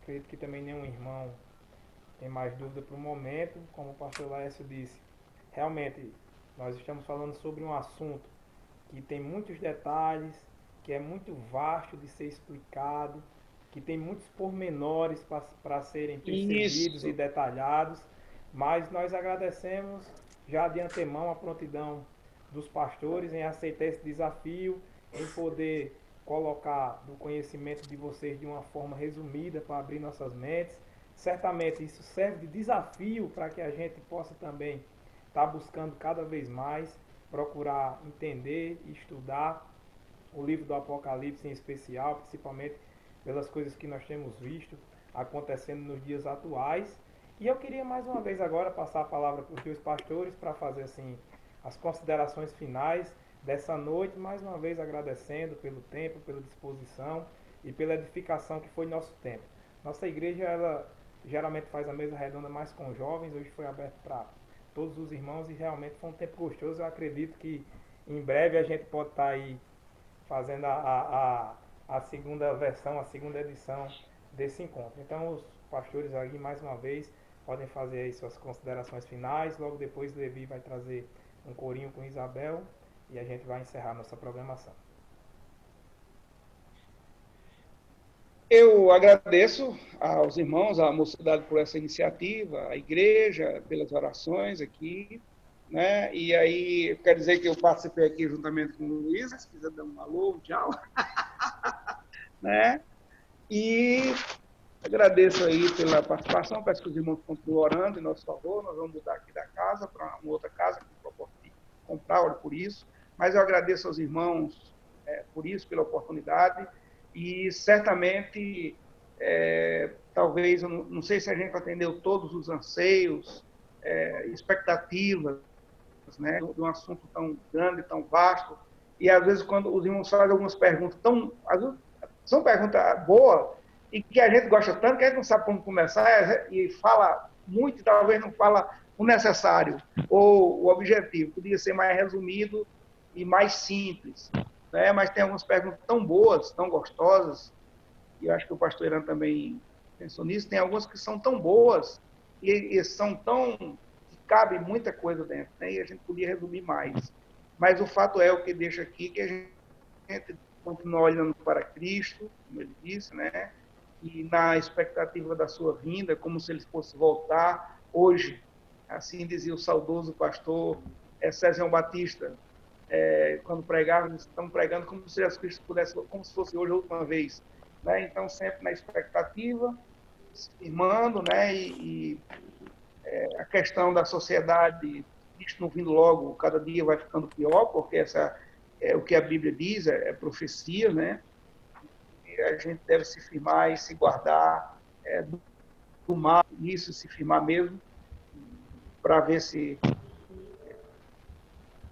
Acredito que também nenhum irmão tem mais dúvida para o momento. Como o pastor Laércio disse, realmente nós estamos falando sobre um assunto que tem muitos detalhes, que é muito vasto de ser explicado, que tem muitos pormenores para serem percebidos e detalhados, mas nós agradecemos já de antemão a prontidão dos pastores em aceitar esse desafio, em poder colocar do conhecimento de vocês de uma forma resumida para abrir nossas mentes. Certamente isso serve de desafio para que a gente possa também estar buscando cada vez mais, procurar entender e estudar o livro do Apocalipse em especial, principalmente pelas coisas que nós temos visto acontecendo nos dias atuais. E eu queria mais uma vez agora passar a palavra para os dois pastores para fazer assim as considerações finais dessa noite, mais uma vez agradecendo pelo tempo, pela disposição e pela edificação que foi nosso tempo. Nossa igreja, ela geralmente faz a mesa redonda mais com jovens, hoje foi aberto para todos os irmãos e realmente foi um tempo gostoso. Eu acredito que em breve a gente pode estar aí fazendo a segunda versão, a segunda edição desse encontro. Então os pastores aí mais uma vez podem fazer aí suas considerações finais. Logo depois Levi vai trazer um corinho com Isabel e a gente vai encerrar nossa programação. Eu agradeço aos irmãos, à mocidade por essa iniciativa, à igreja, pelas orações aqui, né? E aí, eu quero dizer que eu participei aqui juntamente com o Luiz, se quiser dar um alô, um tchau. Né? E agradeço aí pela participação, peço que os irmãos continuem orando em nosso favor, nós vamos mudar aqui da casa para uma outra casa, comprar, olha por isso, mas eu agradeço aos irmãos por isso, pela oportunidade, e certamente, talvez, eu não sei se a gente atendeu todos os anseios, expectativas, né, de um assunto tão grande, tão vasto, e às vezes quando os irmãos fazem algumas perguntas às vezes, são perguntas boas, e que a gente gosta tanto que a gente não sabe como começar, e fala muito, e talvez não fala o necessário, ou o objetivo, podia ser mais resumido e mais simples, né? Mas tem algumas perguntas tão boas, tão gostosas, e eu acho que o pastor Irã também pensou nisso, tem algumas que são tão boas, e são tão... cabe muita coisa dentro, né? E a gente podia resumir mais. Mas o fato é o que deixa aqui, que a gente continua olhando para Cristo, como ele disse, né? E na expectativa da sua vinda, como se ele fosse voltar hoje. Assim dizia o saudoso pastor César Batista, quando pregava, eles estão pregando como se Jesus Cristo pudesse, como se fosse hoje a última vez, né? Então sempre na expectativa, firmando, né? A questão da sociedade, Cristo não vindo logo, cada dia vai ficando pior, porque essa é o que a Bíblia diz, é profecia, né? E a gente deve se firmar e se guardar do mal, isso, se firmar mesmo, para ver se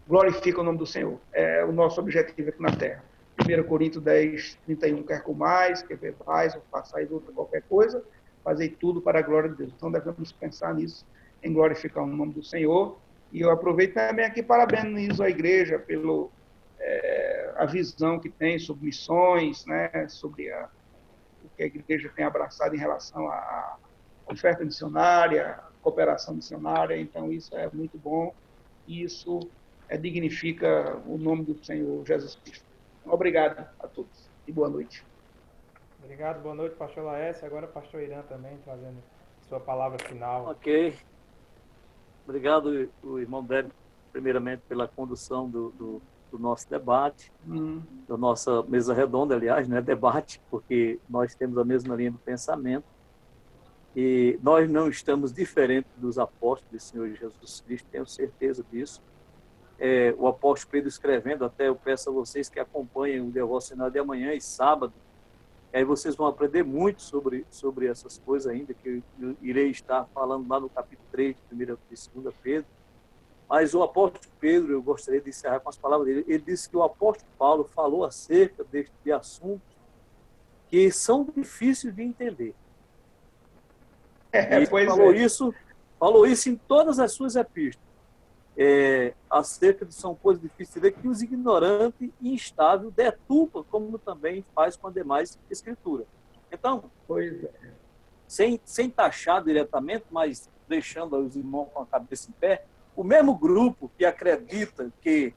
glorifica o nome do Senhor. É o nosso objetivo aqui na Terra. 1 Coríntios 10, 31, quer comais, quer bebais, ou façais outra qualquer coisa, fazei tudo para a glória de Deus. Então devemos pensar nisso, em glorificar o nome do Senhor. E eu aproveito também aqui, parabenizo a igreja pelo a visão que tem sobre missões, né, sobre o que a igreja tem abraçado em relação à oferta missionária, à cooperação missionária. Então isso é muito bom e isso dignifica o nome do Senhor Jesus Cristo. Obrigado a todos e boa noite. Obrigado, boa noite, pastor Laércio. Agora, pastor Irã também, trazendo sua palavra final. Ok. Obrigado, o irmão Débora, primeiramente, pela condução do nosso debate, da nossa mesa redonda, aliás, não é debate, porque nós temos a mesma linha de pensamento e nós não estamos diferentes dos apóstolos do Senhor Jesus Cristo, tenho certeza disso. O apóstolo Pedro escrevendo, até eu peço a vocês que acompanhem o devocional de amanhã e sábado, aí vocês vão aprender muito sobre essas coisas ainda, que eu irei estar falando lá no capítulo 3 de 1 e 2 Pedro. Mas o apóstolo Pedro, eu gostaria de encerrar com as palavras dele, ele disse que o apóstolo Paulo falou acerca de assuntos que são difíceis de entender. E falou isso em todas as suas epístolas. Acerca de são coisas difíceis de ver que os ignorantes e instáveis deturpam, como também faz com a demais escritura. Então, sem taxar diretamente, mas deixando os irmãos com a cabeça em pé, o mesmo grupo que acredita que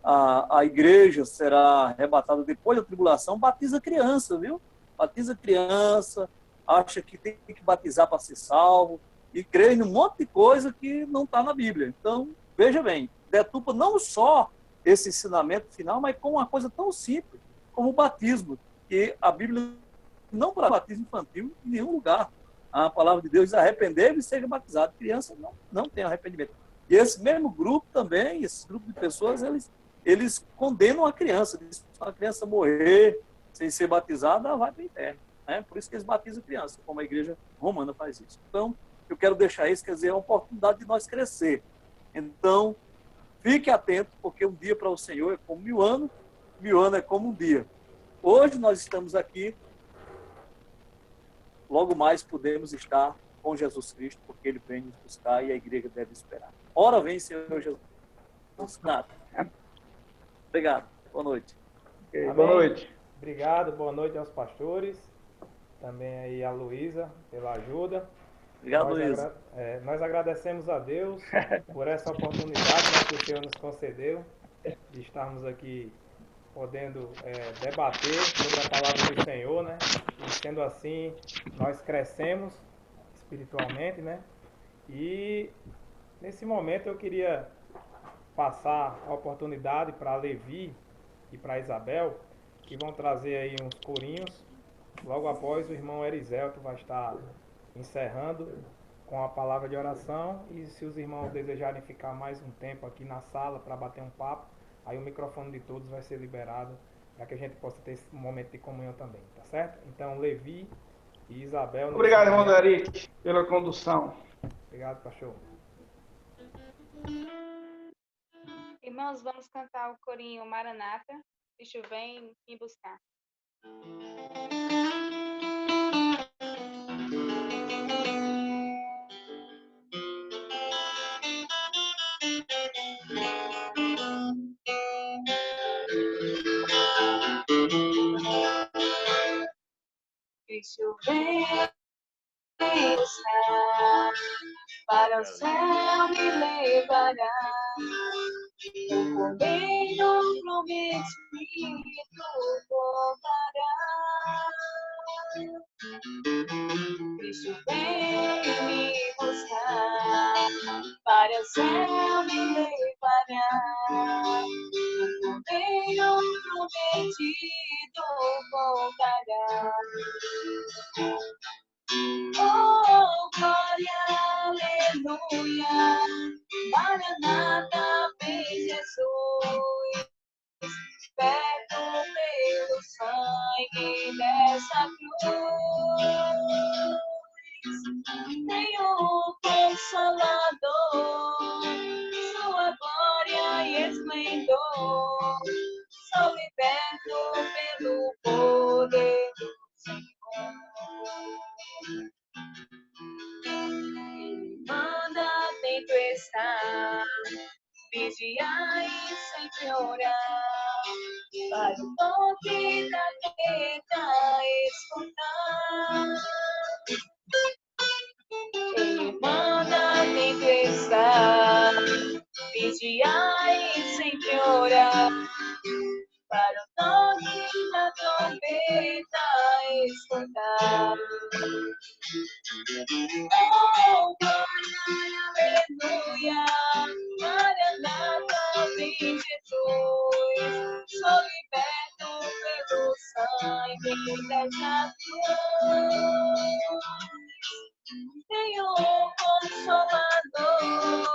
a igreja será arrebatada depois da tribulação, batiza criança, viu? Batiza criança, acha que tem que batizar para ser salvo, e crê em um monte de coisa que não está na Bíblia. Então, veja bem, deturpa não só esse ensinamento final, mas com uma coisa tão simples como o batismo, que a Bíblia não para batismo infantil em nenhum lugar. A palavra de Deus diz: arrepender-me e seja batizado. Criança não tem arrependimento. E esse mesmo grupo também, esse grupo de pessoas, eles condenam a criança. Se a criança morrer sem ser batizada, ela vai para o inferno. Né? Por isso que eles batizam a criança, como a igreja romana faz isso. Então, eu quero deixar isso, quer dizer, é uma oportunidade de nós crescer. Então, fique atento, porque um dia para o Senhor é como 1000 anos, 1000 anos é como um dia. Hoje nós estamos aqui, logo mais podemos estar com Jesus Cristo, porque Ele vem nos buscar e a igreja deve esperar. Ora vem, Senhor Jesus. Nada. Obrigado. Boa noite. Okay, boa noite. Obrigado, boa noite aos pastores, também aí a Luísa pela ajuda. Obrigado, Luísa. Nós agradecemos a Deus por essa oportunidade que o Senhor nos concedeu de estarmos aqui podendo debater sobre a palavra do Senhor, né? E sendo assim, nós crescemos espiritualmente, né? E nesse momento eu queria passar a oportunidade para a Levi e para a Isabel, que vão trazer aí uns corinhos. Logo após o irmão Eriselto vai estar encerrando com a palavra de oração, e se os irmãos desejarem ficar mais um tempo aqui na sala para bater um papo, aí o microfone de todos vai ser liberado para que a gente possa ter esse momento de comunhão também, tá certo? Então, Levi e Isabel... Obrigado, irmão Daric, pela condução. Obrigado, pastor. Irmãos, vamos cantar o corinho Maranata. Cristo vem me buscar. Cristo vem me buscar, para o céu me levará. O cordeiro prometido voltará. Cristo vem me buscar, para o céu me levará. O cordeiro prometido voltará. Oh, glória, aleluia, Maranata, vem Jesus, perto pelo sangue dessa cruz. Tenho um Consolador, sua glória e esplendor, sou liberto pelo poder do Senhor. Ele manda dentro estar, vigiar e sempre orar, para o toque da treta escutar. Ele manda dentro estar, vigiar e sempre orar, para o toque da trombeta escutar. Oh, glória, aleluia, Maranata, vem Jesus, sou liberto pelo sangue dessa cruz. Tenho um Consolador,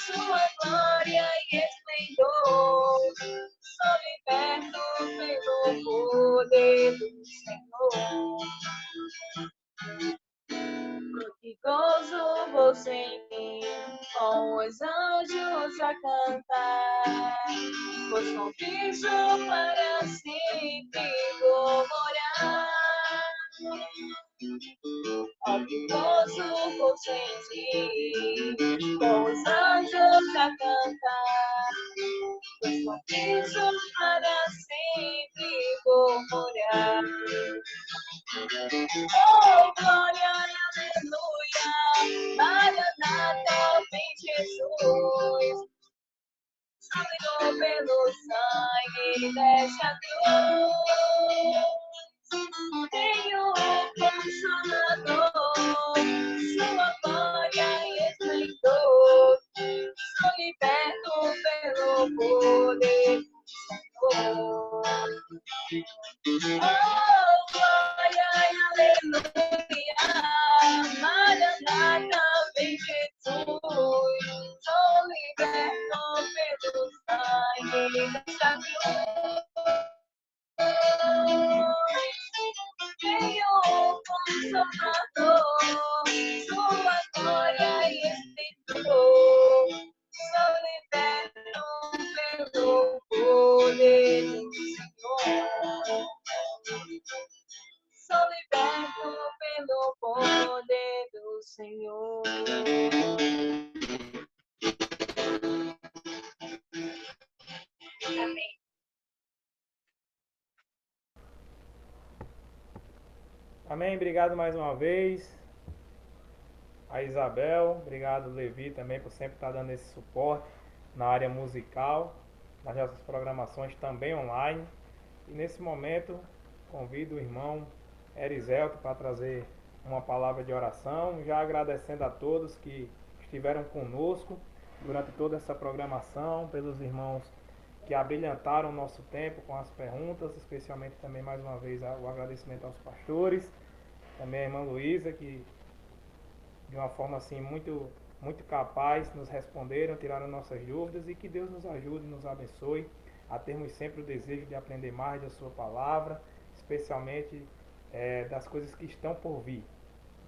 sua glória e esplendor, sou liberto pelo poder do Senhor. Que gozo você em mim, com os anjos a cantar, pois com Cristo para sempre vou morar. Oh, que gozo vou sentir, com os anjos a cantar, pois com Cristo para sempre vou morar. Oh, glória, aleluia, Maranata, vem Jesus, salvador pelo sangue dessa cruz. Tenho um Consolador, sua glória e esplendor, sou liberto pelo poder do Senhor. Oh, glória e aleluia, Maranata, vem Jesus, sou liberto pelo sangue dessa cruz. Tenho um Consolador, sua glória e esplendor, sou liberto pelo poder do Senhor. Sou liberto pelo poder do Senhor. Amém. Amém, obrigado mais uma vez a Isabel, obrigado Levi também por sempre estar dando esse suporte na área musical, nas nossas programações também online. E nesse momento convido o irmão Eriselto para trazer uma palavra de oração, já agradecendo a todos que estiveram conosco durante toda essa programação, pelos irmãos que abrilhantaram o nosso tempo com as perguntas, especialmente também mais uma vez o agradecimento aos pastores, também a irmã Luísa, que de uma forma assim muito muito capaz, nos responderam, tiraram nossas dúvidas, e que Deus nos ajude, nos abençoe a termos sempre o desejo de aprender mais da sua palavra, especialmente das coisas que estão por vir.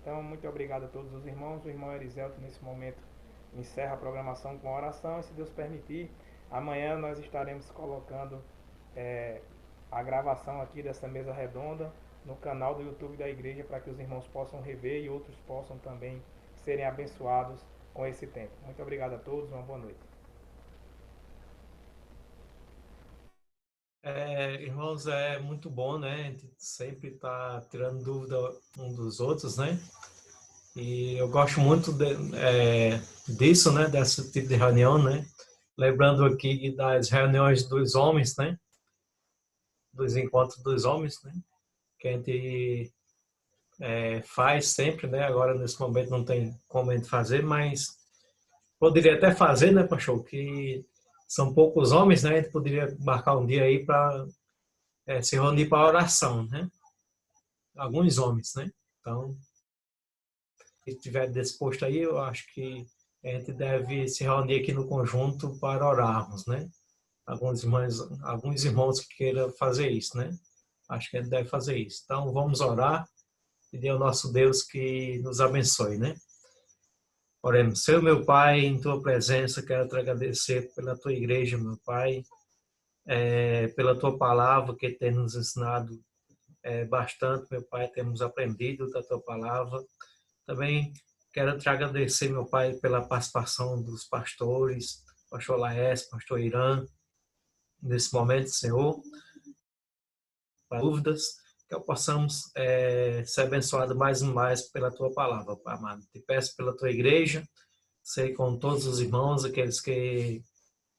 Então, muito obrigado a todos os irmãos. O irmão Eriselto, nesse momento, encerra a programação com a oração, e se Deus permitir, amanhã nós estaremos colocando a gravação aqui dessa mesa redonda no canal do YouTube da igreja, para que os irmãos possam rever e outros possam também serem abençoados com esse tempo. Muito obrigado a todos, uma boa noite. Irmãos, é muito bom, né? A gente sempre está tirando dúvida um dos outros, né? E eu gosto muito disso, né? Desse tipo de reunião, né? Lembrando aqui das reuniões dos homens, né? Dos encontros dos homens, né? Que a gente faz sempre, né? Agora, nesse momento, não tem como a gente fazer, mas poderia até fazer, né, pastor? Que são poucos homens, né? A gente poderia marcar um dia aí para se reunir para oração, né? Alguns homens, né? Então, se estiver disposto aí, eu acho que a gente deve se reunir aqui no conjunto para orarmos, né? Alguns irmãos que queiram fazer isso, né? Acho que a gente deve fazer isso. Então, vamos orar e pedir ao nosso Deus que nos abençoe, né? Oremos. Senhor, meu Pai, em Tua presença, quero te agradecer pela Tua igreja, meu Pai, pela Tua palavra que tem nos ensinado bastante, meu Pai, temos aprendido da Tua palavra. Também quero te agradecer, meu Pai, pela participação dos pastores, pastor Laércio, pastor Irã, nesse momento, Senhor, para dúvidas, que possamos ser abençoados mais e mais pela Tua palavra, Pai amado. Te peço pela Tua igreja, sei com todos os irmãos, aqueles que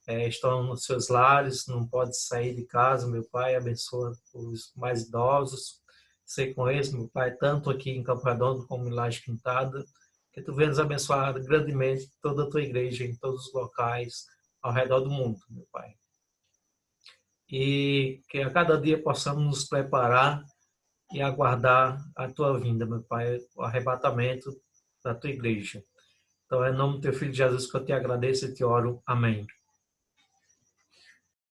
estão nos seus lares, não podem sair de casa, meu Pai, abençoa os mais idosos, sei com eles, meu Pai, tanto aqui em Campo Redondo como em Laje Quintada, que Tu venhas abençoar grandemente toda a Tua igreja em todos os locais ao redor do mundo, meu Pai. E que a cada dia possamos nos preparar e aguardar a Tua vinda, meu Pai, o arrebatamento da Tua igreja. Então, é em nome do Teu Filho Jesus que eu te agradeço e te oro. Amém.